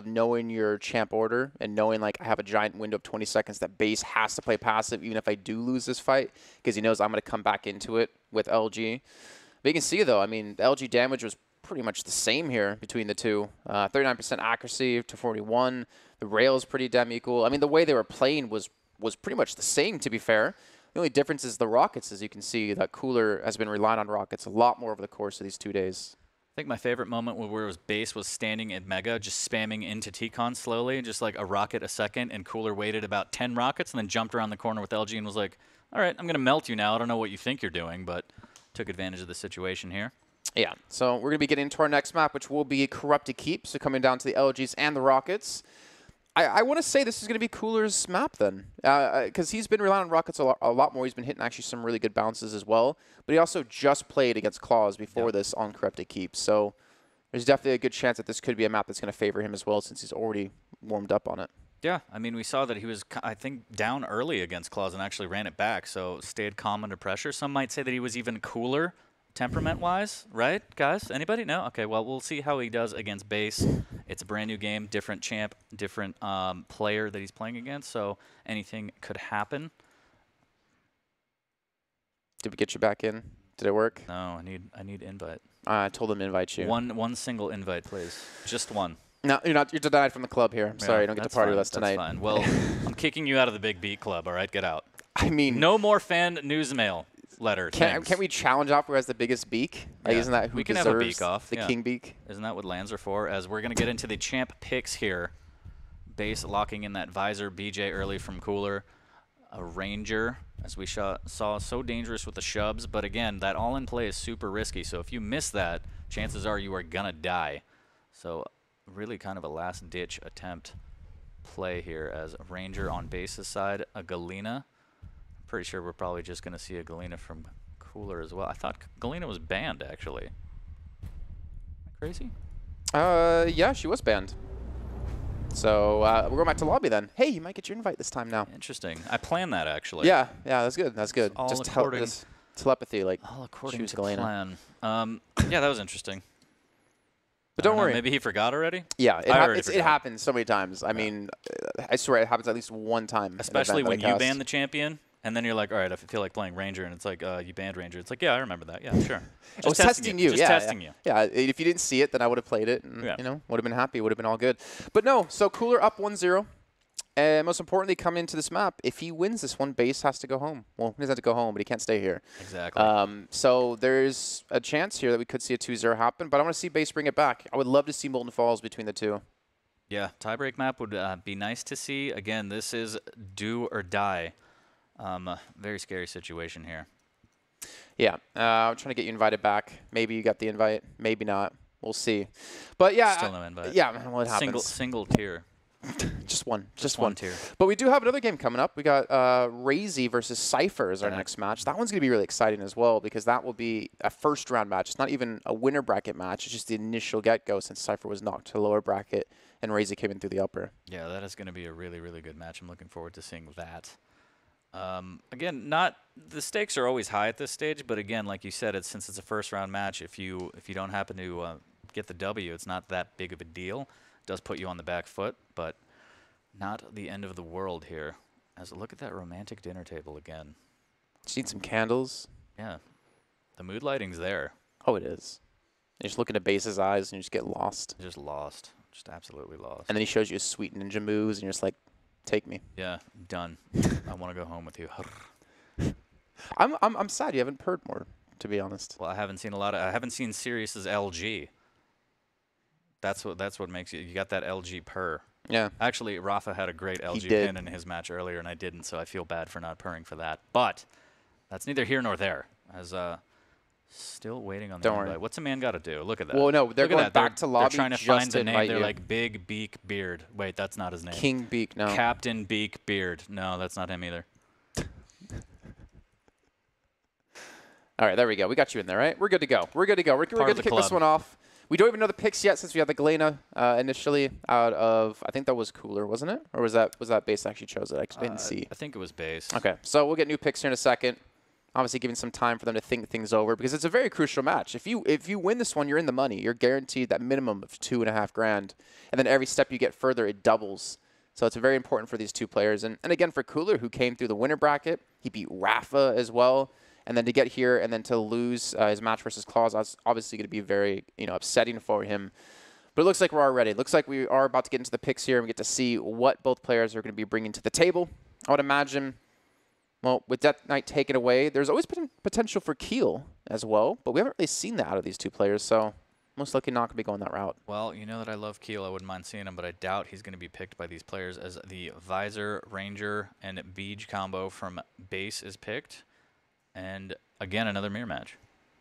knowing your champ order and knowing like I have a giant window of 20 seconds that Base has to play passive even if I do lose this fight because he knows I'm going to come back into it with LG. But you can see though, I mean, the LG damage was pretty much the same here between the two. 39% accuracy to 41. The rail is pretty damn equal. I mean, the way they were playing was pretty much the same, to be fair. The only difference is the rockets, as you can see, that Cooler has been relying on rockets a lot more over the course of these 2 days. I think my favorite moment where it was Base was standing at Mega, just spamming into T-Con slowly, just like a rocket a second, and Cooler waited about 10 rockets and then jumped around the corner with LG and was like, all right, I'm going to melt you now. I don't know what you think you're doing, but took advantage of the situation here. Yeah, so we're going to be getting into our next map, which will be Corrupted Keep, so coming down to the LGs and the rockets. I want to say this is going to be Cooler's map then, because he's been relying on rockets a lot more. He's been hitting actually some really good bounces as well, but he also just played against Claus before this on Corrupted Keep, so there's definitely a good chance that this could be a map that's going to favor him as well since he's already warmed up on it. Yeah, I mean, we saw that he was, I think, down early against Claus and actually ran it back, so stayed calm under pressure. Some might say that he was even cooler temperament-wise, right, guys? Anybody? No? Okay, well, we'll see how he does against Base. It's a brand new game, different champ, different player that he's playing against, so anything could happen. Did we get you back in? Did it work? No, I need invite. I told him to invite you. One single invite, please. Just one. No, you're not. You're denied from the club here. I'm sorry, you don't get to party with us tonight. That's fine. Well, I'm kicking you out of the Big Beat Club. All right, get out. I mean, no more fan news mail letter. Can't we challenge off who has the biggest beak? Like, isn't that who we can deserves have a beak off? The king beak? Isn't that what lands are for? As we're gonna get into the champ picks here. Base locking in that visor. BJ early from Cooler. A Ranger, as we saw, so dangerous with the shubs. But again, that all-in play is super risky. So if you miss that, chances are you are gonna die. So really kind of a last-ditch attempt play here as a Ranger on base's side. A Galena. I'm pretty sure we're probably just gonna see a Galena from Cooler as well. I thought Galena was banned, actually. Am I crazy? Yeah, she was banned. So we're going back to lobby then. Hey, you might get your invite this time now. Interesting. I planned that, actually. Yeah, that's good. That's good. All just according, just telepathy, like all according to Galena. plan. Yeah, that was interesting. But don't worry. Maybe he forgot already? Yeah, it happens so many times. I mean, I swear it happens at least one time. Especially when you ban the champion, and then you're like, all right, I feel like playing Ranger, and it's like, you banned Ranger. It's like, yeah, I remember that. Yeah, sure. Just testing you. Just testing you. Yeah, if you didn't see it, then I would have played it, and you know, would have been happy. Would have been all good. But no, so Cooler up 1-0. And most importantly, coming into this map, if he wins this one, Base has to go home. Well, he doesn't have to go home, but he can't stay here. Exactly. So there's a chance here that we could see a 2-0 happen, but I want to see Base bring it back. I would love to see Molten Falls between the two. Yeah, tiebreak map would be nice to see. Again, this is do or die. Very scary situation here. Yeah, I'm trying to get you invited back. Maybe you got the invite, maybe not. We'll see. But yeah, still no invite. Yeah, well, it happens. Single tier. Just one tier. But we do have another game coming up. We got Razy versus Cypher as our next match. That one's going to be really exciting as well because that will be a first-round match. It's not even a winner bracket match. It's just the initial get-go since Cypher was knocked to the lower bracket and Razy came in through the upper. Yeah, that is going to be a really, really good match. I'm looking forward to seeing that. Again, the stakes are always high at this stage, but again, like you said, since it's a first-round match, if you don't happen to get the W, it's not that big of a deal. It does put you on the back foot, but not the end of the world here. As look at that romantic dinner table again. Just need some candles. Yeah, the mood lighting's there. Oh, it is. You just look into Base's eyes and you just get lost. Just lost, just absolutely lost. And then he shows you his sweet ninja moves, and you're just like, take me. Yeah, done. I want to go home with you. I'm sad you haven't purred more, to be honest. Well, I haven't seen Sirius's LG. That's what makes you got that LG purr. Yeah. Actually, Rafa had a great LG pin in his match earlier, and I didn't, so I feel bad for not purring for that. But that's neither here nor there. As still waiting on the invite. What's a man got to do? Look at that. Well, no, they're going back to lobby. They're trying to find the name. They're like Big Beak Beard. Wait, that's not his name. King Beak, no. Captain Beak Beard. No, that's not him either. All right, there we go. We got you in there, right? We're good to go. We're good to go. We're good to kick this one off. We don't even know the picks yet since we had the Galena initially out of, I think that was Cooler, wasn't it? Or was that Base actually chose it? I didn't see. I think it was Base. Okay, so we'll get new picks here in a second. Obviously giving some time for them to think things over because it's a very crucial match. If you win this one, you're in the money. You're guaranteed that minimum of $2.5 grand. And then every step you get further, it doubles. So it's very important for these two players. And again, for Cooler, who came through the winner bracket, he beat Rafa as well. And then to get here and then to lose his match versus Claus, that's obviously going to be very upsetting for him. But it looks like we're all ready. It looks like we are about to get into the picks here and we get to see what both players are going to be bringing to the table. I would imagine, well, with Death Knight taken away, there's always been potential for Keel as well. But we haven't really seen that out of these two players, so most likely not going to be going that route. Well, you know that I love Keel. I wouldn't mind seeing him, but I doubt he's going to be picked by these players as the Visor, Ranger, and Beej combo from Base is picked. And again, another mirror match.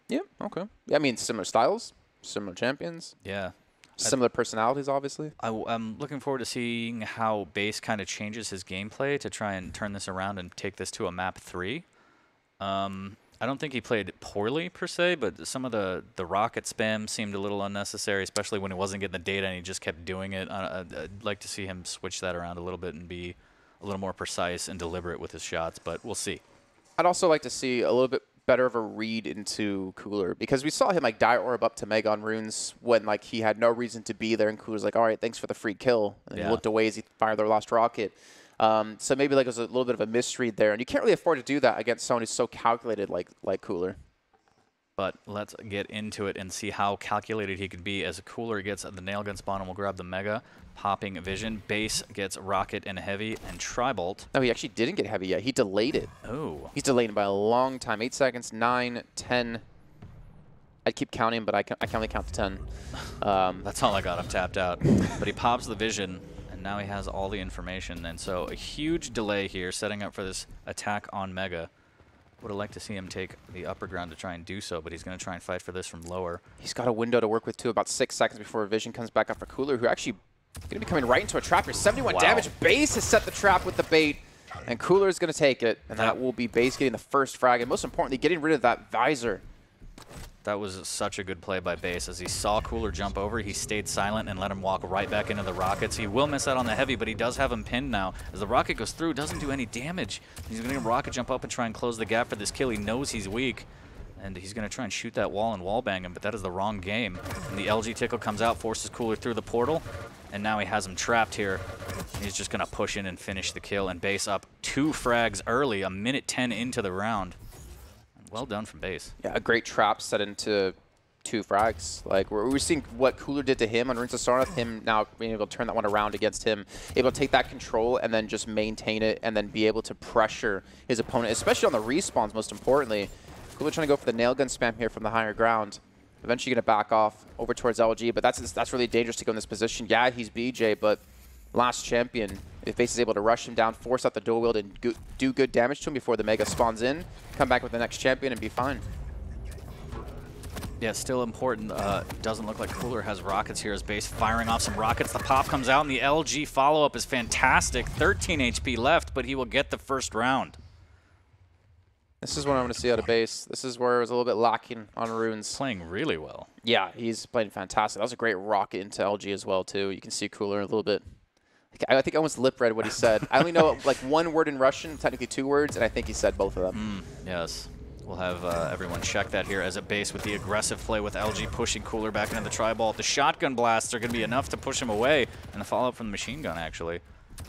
Yeah, okay. Yeah, I mean, similar styles, similar champions. Yeah. Similar personalities, obviously. I'm looking forward to seeing how Base kind of changes his gameplay to try and turn this around and take this to a map 3. I don't think he played poorly, per se, but some of the rocket spam seemed a little unnecessary, especially when he wasn't getting the data and he just kept doing it. I'd like to see him switch that around a little bit and be a little more precise and deliberate with his shots, but we'll see. I'd also like to see a little bit better of a read into Cooler because we saw him like die orb up to Megon runes when like he had no reason to be there, and Cooler's like, all right, thanks for the free kill. And he looked away as he fired their last rocket. So maybe like it was a little bit of a misread there, and you can't really afford to do that against someone who's so calculated like Cooler. But let's get into it and see how calculated he could be as Cooler gets the nail gun spawn, and we'll grab the Mega. Popping Vision. Base gets Rocket and Heavy and Tri-Bolt. No, he actually didn't get Heavy yet. He delayed it. Oh. He's delayed it by a long time. 8 seconds, 9, 10. I'd keep counting, but I can only count to 10. That's all I got. I'm tapped out. But he pops the Vision, and now he has all the information. And so a huge delay here, setting up for this attack on Mega. Would have liked to see him take the upper ground to try and do so, but he's going to try and fight for this from lower. He's got a window to work with, too, about 6 seconds before Vision comes back up for Cooler, who actually going to be coming right into a trap here. 71 damage. Base has set the trap with the bait, and Cooler is going to take it, and that will be Base getting the first frag, and most importantly, getting rid of that visor. That was such a good play by Base. As he saw Cooler jump over, he stayed silent and let him walk right back into the rockets. He will miss out on the Heavy, but he does have him pinned now. As the rocket goes through, doesn't do any damage. He's going to rocket jump up and try and close the gap for this kill. He knows he's weak, and he's going to try and shoot that wall and wall bang him, but that is the wrong game. And the LG Tickle comes out, forces Cooler through the portal, and now he has him trapped here. He's just going to push in and finish the kill, and Base up 2 frags early, a minute 10 into the round. Well done from Base. Yeah, a great trap set into 2 frags. Like, we're seeing what Cooler did to him on Runes of Sarnath, him now being able to turn that one around against him, able to take that control and then just maintain it and then be able to pressure his opponent, especially on the respawns, most importantly. Cooler trying to go for the nail gun spam here from the higher ground. Eventually going to back off over towards LG, but that's really dangerous to go in this position. Yeah, he's BJ, but last champion. If Base is able to rush him down, force out the dual wield, and do good damage to him before the Mega spawns in, come back with the next champion and be fine. Yeah, still important. Doesn't look like Cooler has rockets here as Base firing off some rockets. The pop comes out, and the LG follow-up is fantastic. 13 HP left, but he will get the first round. This is what I want to see out of Base. This is where it was a little bit lacking on Runes. Playing really well. Yeah, he's playing fantastic. That was a great rocket into LG as well, too. You can see Cooler a little bit. I think I almost lip-read what he said. I only know like 1 word in Russian, technically 2 words, and I think he said both of them. Yes. We'll have everyone check that here as a Base with the aggressive play with LG pushing Cooler back into the Tri-Ball. The shotgun blasts are going to be enough to push him away, and the follow-up from the machine gun, actually,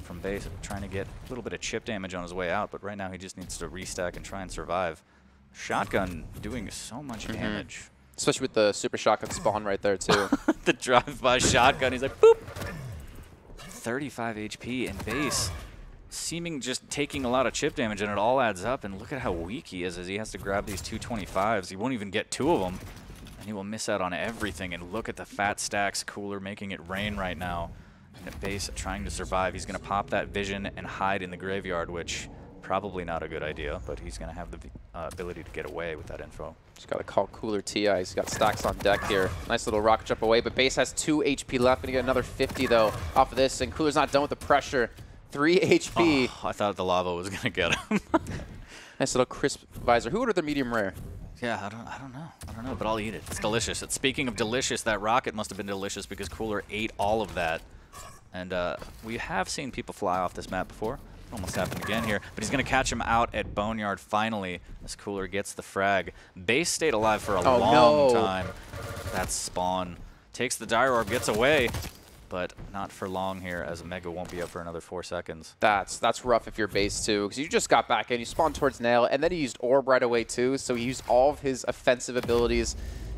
from Base, trying to get a little bit of chip damage on his way out, but right now he just needs to restack and try and survive. Shotgun doing so much damage. Especially with the super shotgun spawn right there, too. The drive-by shotgun, he's like, boop! 35 HP and Base seeming just taking a lot of chip damage, and it all adds up, and look at how weak he is as he has to grab these 225s. He won't even get 2 of them, and he will miss out on everything, and look at the fat stacks. Cooler making it rain right now. And Base trying to survive. He's going to pop that Vision and hide in the graveyard, which probably not a good idea, but he's going to have the ability to get away with that info. Just got to call Cooler TI. He's got stacks on deck here. Nice little rocket jump away, but Base has 2 HP left. Going to get another 50, though, off of this, and Cooler's not done with the pressure. 3 HP. Oh, I thought the lava was going to get him. Nice little crisp visor. Who ordered the medium rare? Yeah, I don't know, but I'll eat it. It's delicious. Speaking of delicious, that rocket must have been delicious because Cooler ate all of that. And we have seen people fly off this map before. Almost happened again here, but he's going to catch him out at Boneyard finally as Cooler gets the frag. Base stayed alive for a long time. That's Spawn. Takes the Dire Orb, gets away, but not for long here as Mega won't be up for another 4 seconds. That's rough if you're Base too, because you just got back in, you spawned towards Nail, and then he used Orb right away too, so he used all of his offensive abilities,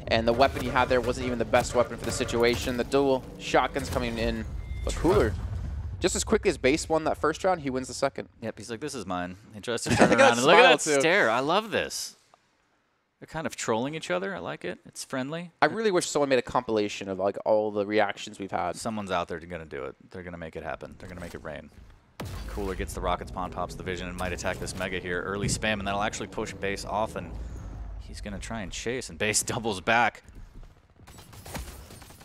and the weapon he had there wasn't even the best weapon for the situation. The dual shotguns coming in, but Cooler, just as quickly as Base won that first round, he wins the second. Yep, he's like, this is mine. He tries to turn around and look at that stare. I love this. They're kind of trolling each other. I like it. It's friendly. I really wish someone made a compilation of like all the reactions we've had. Someone's out there going to do it. They're going to make it happen. They're going to make it rain. Cooler gets the rocket spawn, pops the Vision, and might attack this Mega here. Early spam, and that'll actually push Base off, and he's going to try and chase, and Base doubles back.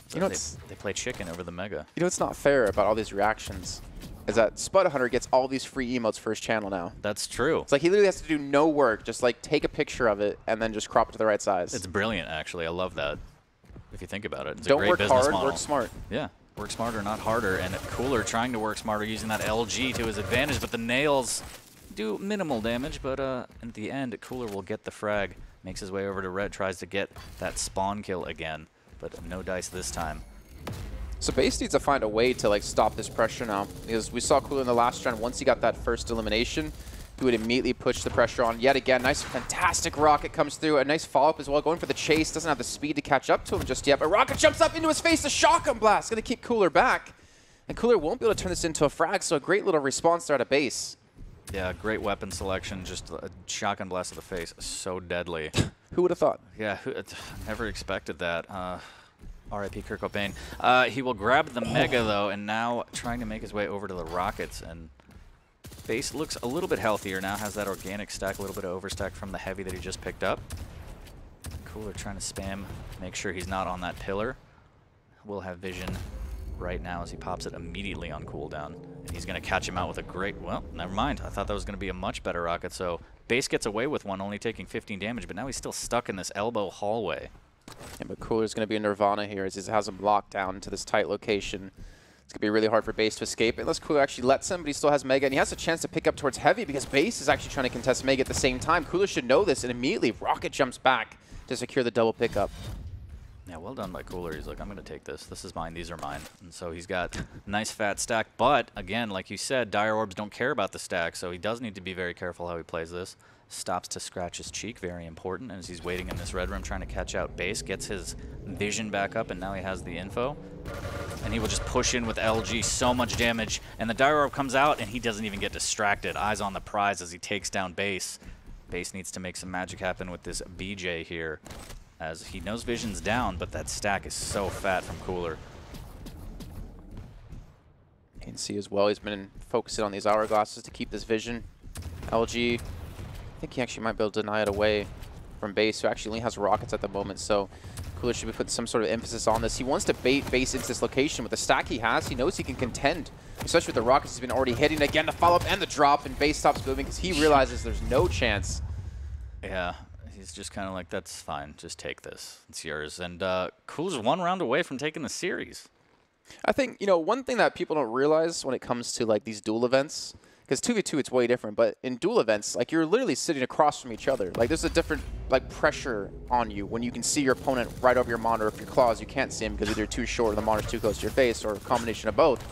So they play chicken over the Mega. You know what's not fair about all these reactions is that Spud Hunter gets all these free emotes for his channel now. That's true. It's like he literally has to do no work, just like take a picture of it and then just crop it to the right size. It's brilliant, actually. I love that. If you think about it, it's Don't a great work business hard, model. work smart. Yeah, work smarter, not harder. And Cooler trying to work smarter using that LG to his advantage, but the nails do minimal damage. But at the end, Cooler will get the frag, makes his way over to Red, tries to get that spawn kill again, but no dice this time. So Base needs to find a way to like stop this pressure now, because we saw Cooler in the last round. Once he got that first elimination, He would immediately push the pressure on yet again. Nice, fantastic rocket comes through. A nice follow-up as well, going for the chase. Doesn't have the speed to catch up to him just yet, but rocket jumps up into his face. A shotgun blast, going to keep Cooler back. And Cooler won't be able to turn this into a frag, so a great little response there at a base. Yeah, great weapon selection. Just a shotgun blast to the face. So deadly. Who would have thought? Yeah, never expected that. R.I.P. Kurt Cobain. He will grab the Mega, though, and now trying to make his way over to the Rockets. And Base looks a little bit healthier now, has that organic stack, a little bit of overstack from the heavy that he just picked up. Cooler trying to spam, make sure he's not on that pillar. Will have vision right now as he pops it immediately on cooldown. And he's going to catch him out with a great, well, never mind. I thought that was going to be a much better rocket. So Base gets away with one, only taking 15 damage, but now he's still stuck in this elbow hallway. Yeah, but Cooler's going to be in Nirvana here as he has him locked down into this tight location. It's going to be really hard for Base to escape unless Cooler actually lets him, but he still has Mega, and he has a chance to pick up towards Heavy because Base is actually trying to contest Mega at the same time. Cooler should know this, and immediately Rocket jumps back to secure the double pickup. Yeah, well done by Cooler. He's like, I'm going to take this. This is mine. These are mine. And so he's got a nice fat stack. But, again, like you said, Dire Orbs don't care about the stack, so he does need to be very careful how he plays this. Stops to scratch his cheek, very important, as he's waiting in this red room trying to catch out Base. Gets his vision back up, and now he has the info. And he will just push in with LG, so much damage. And the Dire Orb comes out, and he doesn't even get distracted. Eyes on the prize as he takes down Base. Base needs to make some magic happen with this BJ here, as he knows vision's down, but that stack is so fat from Cooler. You can see as well, he's been focusing on these hourglasses to keep this vision. LG, I think he actually might be able to deny it away from Base, who actually only has rockets at the moment, so Cooler should be putting some sort of emphasis on this. He wants to bait Base into this location. With the stack he has, he knows he can contend, especially with the rockets he's been already hitting. Again, the follow-up and the drop, and Base stops moving because he realizes there's no chance. Yeah, he's just kind of like, that's fine, just take this, it's yours. And Cooler's 1 round away from taking the series. I think, you know, one thing that people don't realize when it comes to like these duel events, because 2v2 it's way different, but in duel events, like you're literally sitting across from each other. Like there's a different like pressure on you when you can see your opponent right over your monitor. If your claws, you can't see him because either you're too short or the monitor's too close to your face, or a combination of both.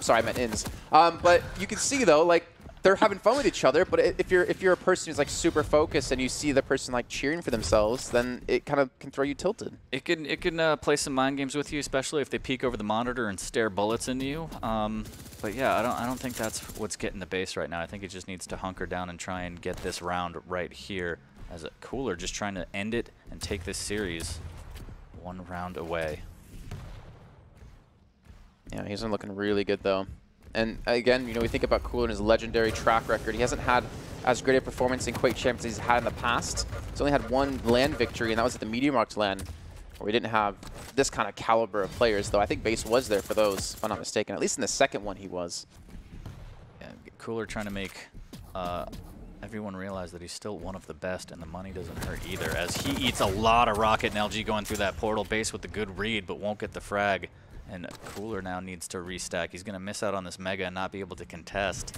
Sorry, I meant ins. But you can see though, like they're having fun with each other. But if you're a person who's like super focused and you see the person like cheering for themselves, then it kind of can throw you tilted. It can play some mind games with you, especially if they peek over the monitor and stare bullets into you. But yeah, I don't think that's what's getting the Base right now. I think it just needs to hunker down and try and get this round right here. As a Cooler just trying to end it and take this series 1 round away. Yeah, he's been looking really good though. And again, you know, we think about Cooler and his legendary track record. He hasn't had as great a performance in Quake Champions as he's had in the past. He's only had 1 LAN victory, and that was at the MediaMarkt LAN, where we didn't have this kind of caliber of players, though I think Base was there for those, if I'm not mistaken. At least in the second one he was. Yeah, Cooler trying to make everyone realize that he's still one of the best, and the money doesn't hurt either, as he eats a lot of rocket and LG going through that portal. Base with the good read, but won't get the frag. And Cooler now needs to restack. He's going to miss out on this Mega and not be able to contest.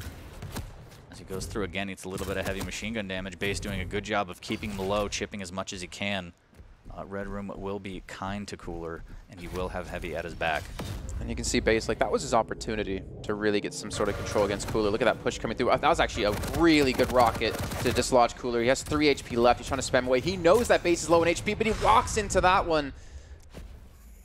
As he goes through again, eats a little bit of heavy machine gun damage. Base doing a good job of keeping him low, chipping as much as he can. Red Room will be kind to Cooler, and he will have heavy at his back. And you can see Base, like that was his opportunity to really get some sort of control against Cooler. Look at that push coming through. That was actually a really good rocket to dislodge Cooler. He has 3 HP left. He's trying to spam away. He knows that Base is low in HP, but he walks into that one.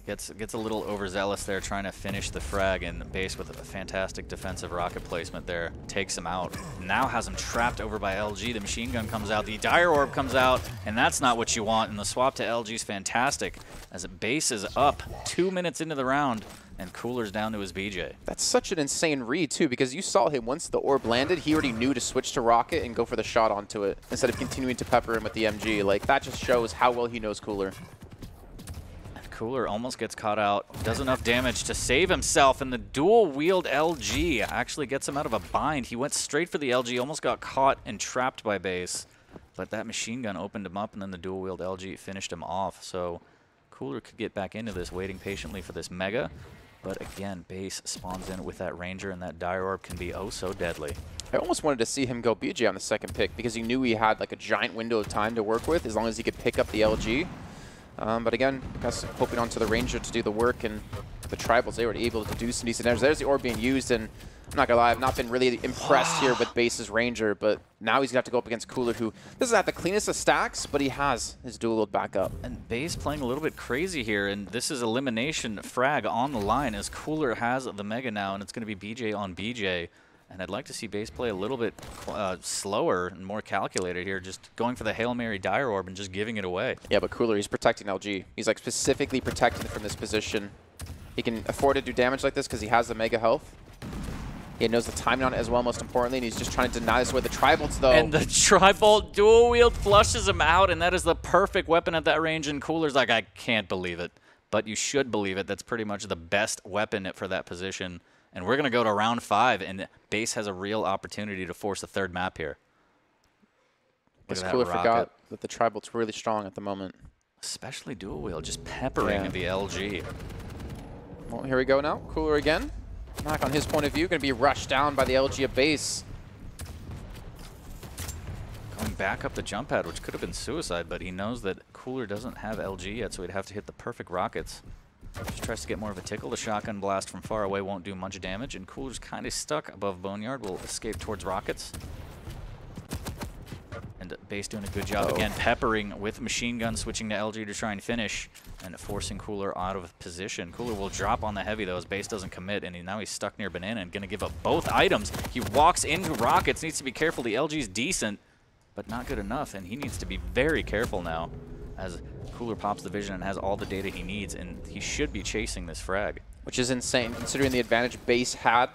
Gets a little overzealous there, trying to finish the frag, and Base with a fantastic defensive rocket placement there takes him out. Now has him trapped over by LG. The machine gun comes out, the Dire Orb comes out, and that's not what you want. And the swap to LG is fantastic, as Base is up 2 minutes into the round, and Cooler's down to his BJ. That's such an insane read too, because you saw him once the orb landed, he already knew to switch to rocket and go for the shot onto it instead of continuing to pepper him with the MG. Like that just shows how well he knows Cooler. Cooler almost gets caught out, does enough damage to save himself, and the dual-wield LG actually gets him out of a bind. He went straight for the LG, almost got caught and trapped by Base, but that machine gun opened him up, and then the dual-wield LG finished him off. So Cooler could get back into this, waiting patiently for this Mega, but again, Base spawns in with that Ranger, and that Dire Orb can be oh so deadly. I almost wanted to see him go BJ on the second pick, because he knew he had like a giant window of time to work with, as long as he could pick up the LG. But again, I guess hoping onto the Ranger to do the work, and for the Tribals. They were able to do some decent damage. There's the orb being used, and I'm not going to lie, I've not been really impressed here with Base's Ranger, but now he's going to have to go up against Cooler, who doesn't have the cleanest of stacks, but he has his dual wield back up. And Base playing a little bit crazy here, and this is elimination frag on the line as Cooler has the Mega now, and it's going to be BJ on BJ. And I'd like to see Base play a little bit slower and more calculated here, just going for the Hail Mary Dire Orb and just giving it away. Yeah, but Cooler, he's protecting LG. He's like specifically protecting it from this position. He can afford to do damage like this because he has the Mega health. He knows the timing on it as well, most importantly, and he's just trying to deny this away. The Tribolts, though. And the Tribolt dual wield flushes him out, and that is the perfect weapon at that range, and Cooler's like, I can't believe it. But you should believe it. That's pretty much the best weapon for that position. And we're going to go to round 5, and Base has a real opportunity to force a third map here. Because Cooler forgot that the Tribolt's really strong at the moment. Especially dual wield, just peppering the LG. Well, here we go now. Cooler again. Mac, on his point of view, going to be rushed down by the LG at Base. Going back up the jump pad, which could have been suicide, but he knows that Cooler doesn't have LG yet, so he'd have to hit the perfect rockets. Just tries to get more of a tickle. The shotgun blast from far away won't do much damage, and Cooler's kind of stuck above Boneyard. Will escape towards rockets. And Base doing a good job again, peppering with machine gun, switching to LG to try and finish, and forcing Cooler out of position. Cooler will drop on the heavy, though, as Base doesn't commit, and now he's stuck near Banana and going to give up both items. He walks into rockets, needs to be careful. The LG's decent, but not good enough, and he needs to be very careful now as Cooler pops the vision and has all the data he needs, and he should be chasing this frag. Which is insane, considering the advantage Base had.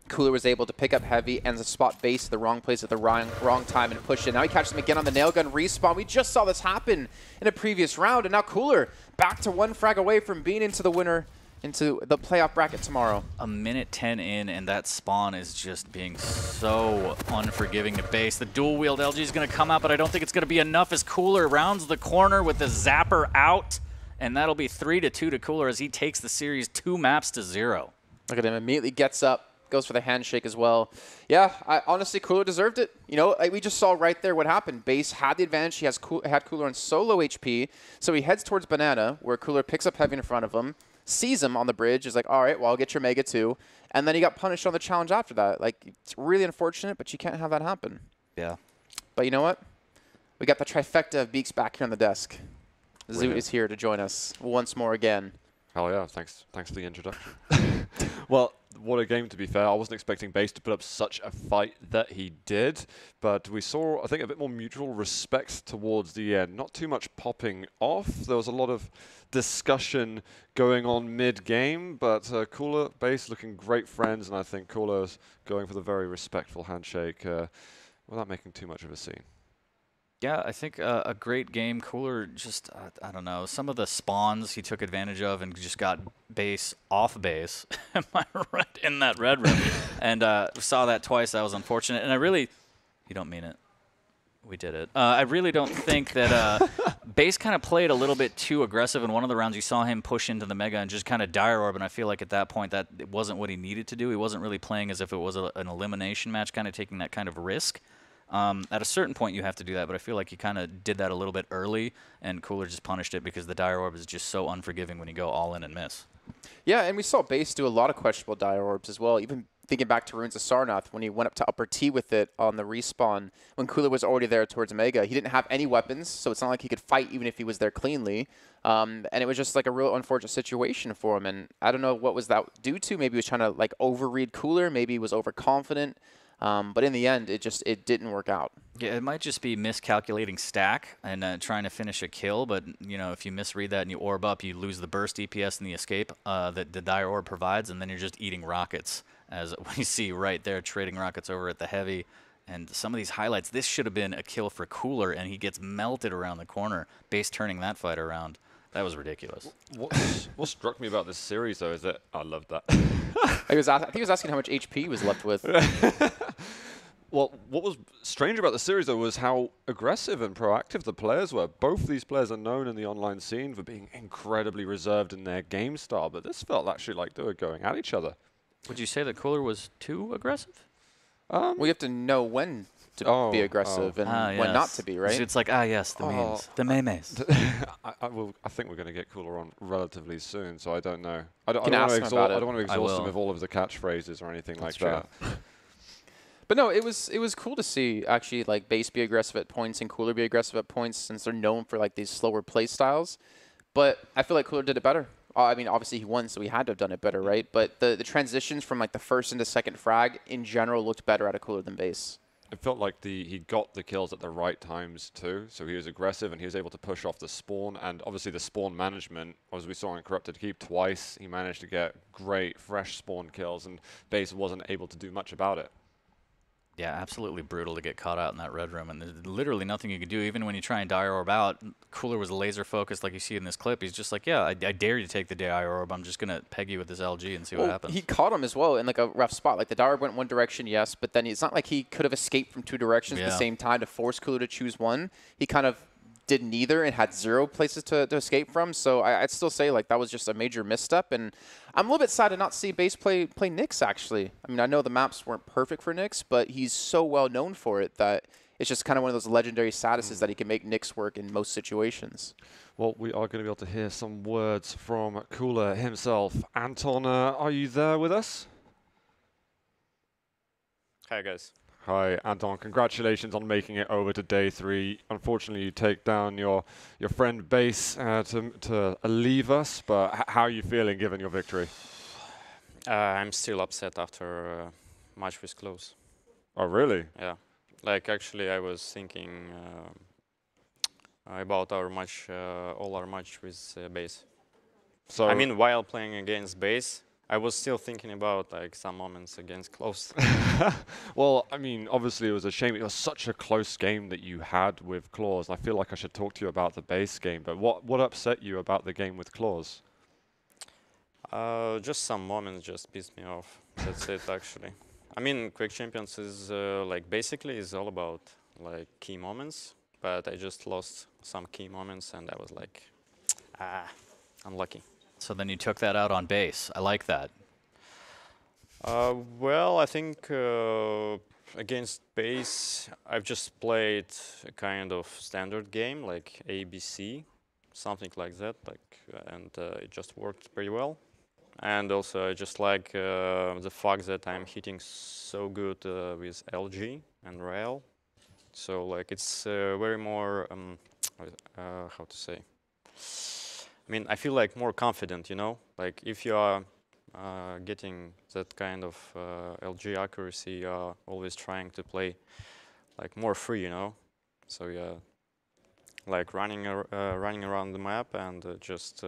Cooler was able to pick up heavy and spot Base at the wrong place at the wrong time and push in. Now he catches him again on the nail gun respawn. We just saw this happen in a previous round, and now Cooler back to 1 frag away from being into the winner, into the playoff bracket tomorrow. A minute 10 in, and that spawn is just being so unforgiving to Base. The dual wield LG is going to come out, but I don't think it's going to be enough as Cooler rounds the corner with the zapper out, and that'll be 3-2 to Cooler as he takes the series 2 maps to 0. Look at him, immediately gets up, goes for the handshake as well. Yeah, honestly, Cooler deserved it. You know, like we just saw right there what happened. Base had the advantage. He had Cooler on solo HP, so he heads towards Banana, where Cooler picks up heavy in front of him, sees him on the bridge, is like, all right, well, I'll get your Mega too. And then he got punished on the challenge after that. Like, it's really unfortunate, but you can't have that happen. Yeah. But you know what? We got the trifecta of Beaks back here on the desk. Zoo is here to join us once more again. Hell yeah, thanks for the introduction. Well, what a game, to be fair. I wasn't expecting Base to put up such a fight that he did, but we saw, I think, a bit more mutual respect towards the end. Not too much popping off. There was a lot of discussion going on mid-game, but Cooler, Base looking great friends, and I think Cooler's going for the very respectful handshake without making too much of a scene. Yeah, I think a great game. Cooler just, I don't know, some of the spawns he took advantage of and just got Base off base. Am I right? In that red room. And saw that twice. That was unfortunate. And I really, you don't mean it. We did it. I really don't think that Base kind of played a little bit too aggressive in one of the rounds. You saw him push into the Mega and just kind of Dire Orb, and I feel like at that point that it wasn't what he needed to do. He wasn't really playing as if it was an elimination match, kind of taking that kind of risk. At a certain point, you have to do that, but I feel like he kind of did that a little bit early, and Cooler just punished it because the Dire Orb is just so unforgiving when you go all in and miss. Yeah, and we saw Base do a lot of questionable Dire Orbs as well, even thinking back to Runes of Sarnath when he went up to upper T with it on the respawn when Cooler was already there towards Mega. He didn't have any weapons, so it's not like he could fight even if he was there cleanly. And it was just like a real unfortunate situation for him, and I don't know what was that due to. Maybe he was trying to like overread Cooler, maybe he was overconfident. But in the end, it didn't work out. Yeah, it might just be miscalculating stack and trying to finish a kill. But you know, if you misread that and you orb up, you lose the burst DPS and the escape that the Dire Orb provides, and then you're just eating rockets. As we see right there, trading rockets over at the heavy. And some of these highlights, this should have been a kill for Cooler, and he gets melted around the corner. Base turning that fight around. That was ridiculous. What struck me about this series, though, is that I loved that. I think he was asking how much HP he was left with. Well, what was strange about the series, though, was how aggressive and proactive the players were. Both these players are known in the online scene for being incredibly reserved in their game style, but this felt actually like they were going at each other. Would you say that Cooler was too aggressive? We have to know when to be aggressive and when not to be, right? It's like, yes, the memes, the memes. I think we're going to get Cooler on relatively soon, so I don't know. I don't Can ask him about it. I don't want to exhaust him with all of the catchphrases or anything like that. But no, it was cool to see actually like Base be aggressive at points and Cooler be aggressive at points since they're known for like these slower play styles. But I feel like Cooler did it better. I mean, obviously he won, so he had to have done it better, right? But the transitions from like the first into second frag in general looked better out of Cooler than Base. It felt like he got the kills at the right times too, so he was aggressive and he was able to push off the spawn, and obviously the spawn management, as we saw in Corrupted Keep twice, he managed to get great fresh spawn kills, and Base wasn't able to do much about it. Yeah, absolutely brutal to get caught out in that red room, and there's literally nothing you can do. Even when you try and Dire Orb out, Cooler was laser focused like you see in this clip. He's just like, yeah, I dare you to take the Dire Orb. I'm just going to peg you with this LG and see what happens. He caught him as well in like a rough spot. Like the Dire Orb went one direction, yes, but then it's not like he could have escaped from two directions at the same time to force Cooler to choose one. He kind of did neither and had zero places to escape from. So I'd still say like that was just a major misstep. And I'm a little bit sad to not see Base play Nyx, actually. I mean, I know the maps weren't perfect for Nyx, but he's so well known for it that it's just kind of one of those legendary statuses that he can make Nyx work in most situations. Well, we are going to be able to hear some words from Cooler himself. Anton, are you there with us? Hi, guys. Hi, Anton. Congratulations on making it over to day 3. Unfortunately, you take down your friend Base to leave us, but how are you feeling given your victory? I'm still upset after match with close. Oh, really? Yeah. Like, actually, I was thinking about our match, all our match with Base. So I mean, while playing against Base, I was still thinking about like some moments against close. Well, I mean, obviously it was a shame. It was such a close game that you had with Claws. I feel like I should talk to you about the Base game, but what upset you about the game with Claws? Just some moments just pissed me off. That's it, actually. I mean, Quake Champions is like basically is all about like key moments, but I just lost some key moments, and I was like, unlucky. So then you took that out on Base. I like that. Well, I think against Base, I've just played a kind of standard game like ABC, something like that, and it just worked pretty well. And also, I just like the fact that I'm hitting so good with LG and Rail. So like it's very more how to say. I mean, I feel like more confident, you know? Like, if you are getting that kind of LG accuracy, you are always trying to play, like, more free, you know? So, yeah, like, running around the map and just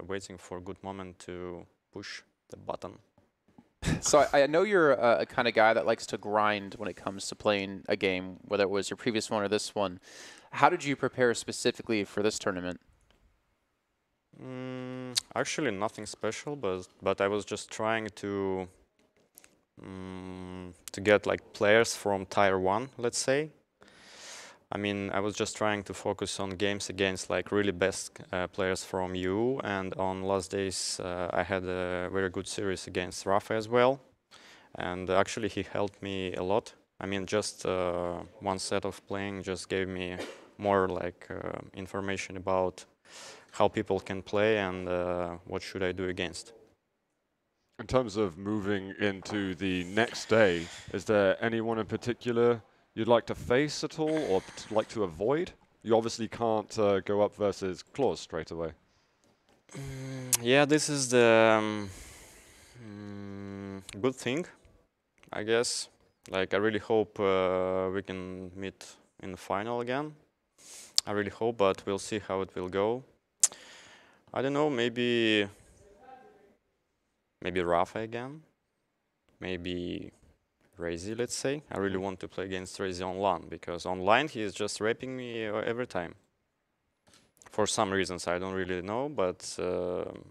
waiting for a good moment to push the button. So I know you're a kind of guy that likes to grind when it comes to playing a game, whether it was your previous one or this one. How did you prepare specifically for this tournament? Actually, nothing special, but I was just trying to get like players from Tier 1, let's say. I mean, I was just trying to focus on games against like really best players from EU, and on last days I had a very good series against Rafa as well, and actually he helped me a lot. I mean, just one set of playing just gave me more like information about how people can play and what should I do against. In terms of moving into the next day, is there anyone in particular you'd like to face at all or like to avoid? You obviously can't go up versus Claws straight away. Yeah, this is the good thing, I guess. Like, I really hope we can meet in the final again. I really hope, but we'll see how it will go. I don't know, maybe Rafa again, maybe Razy, let's say. I really want to play against Razy online, because online he is just raping me every time. For some reasons, I don't really know, but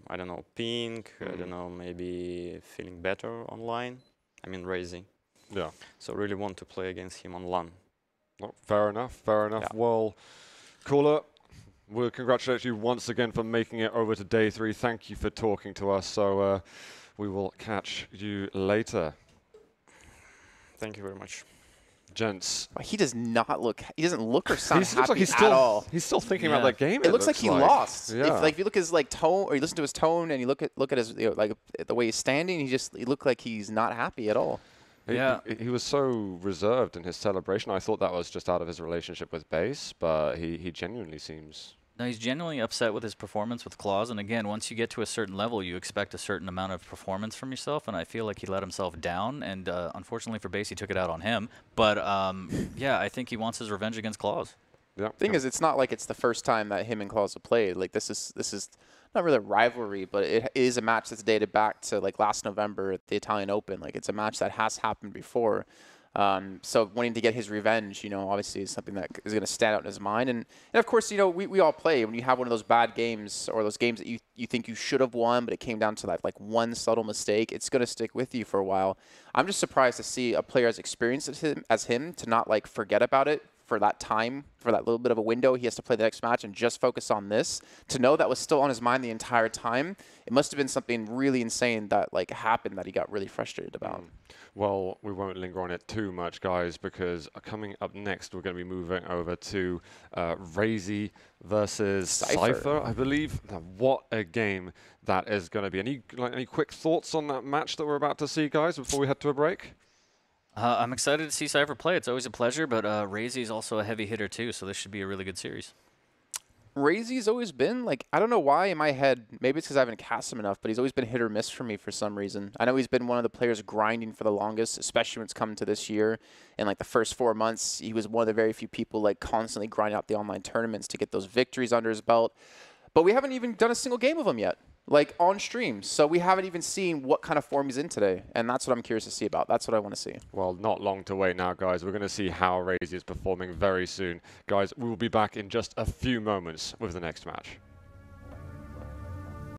I don't know, ping, I don't know, maybe feeling better online. I mean, Razy. Yeah. So really want to play against him online. Well, fair enough, fair enough. Yeah. Well, Cooler, we'll congratulate you once again for making it over to day 3. Thank you for talking to us. So we will catch you later. Thank you very much. Gents. He does not look. He doesn't look or sound He looks like happy at all. all. He's still thinking Yeah. about that game. It looks like he lost. Yeah. If you look at his tone, or you listen to his tone, and you look at his the way he's standing, he looked like he's not happy at all. Yeah. He was so reserved in his celebration. I thought that was just out of his relationship with Base, but he genuinely seems. No, he's genuinely upset with his performance with Claws, and again, once you get to a certain level, you expect a certain amount of performance from yourself, and I feel like he let himself down, and unfortunately for Base, he took it out on him. But yeah, I think he wants his revenge against Claws. Yeah. Thing is, it's not like it's the first time that him and Claus have played. Like this is not really a rivalry, but it is a match that's dated back to like last November at the Italian Open. Like it's a match that has happened before. So wanting to get his revenge, obviously is something that is going to stand out in his mind. And of course, we all play. When you have one of those bad games or those games that you think you should have won, but it came down to that like one subtle mistake, it's going to stick with you for a while. I'm just surprised to see a player as experienced as him to not like forget about it for that time, for that little bit of a window he has to play the next match and just focus on this. To know that was still on his mind the entire time, it must have been something really insane that like happened that he got really frustrated about. Well, we won't linger on it too much, guys, because coming up next, we're going to be moving over to Razy versus Cypher, I believe. Now, what a game that is going to be. Any quick thoughts on that match that we're about to see, guys, before we head to a break? I'm excited to see Cypher play. It's always a pleasure, but Razy is also a heavy hitter too, so this should be a really good series. Razy's always been, like, I don't know why in my head, maybe it's because I haven't cast him enough, but he's always been hit or miss for me for some reason. I know he's been one of the players grinding for the longest, especially when it's come to this year. In, like, the first 4 months, he was one of the very few people, like, constantly grinding out the online tournaments to get those victories under his belt. But we haven't even done a single game of him yet, like, on stream. So we haven't even seen what kind of form he's in today. And that's what I'm curious to see about. That's what I want to see. Well, not long to wait now, guys. We're going to see how Razy is performing very soon. Guys, we will be back in just a few moments with the next match.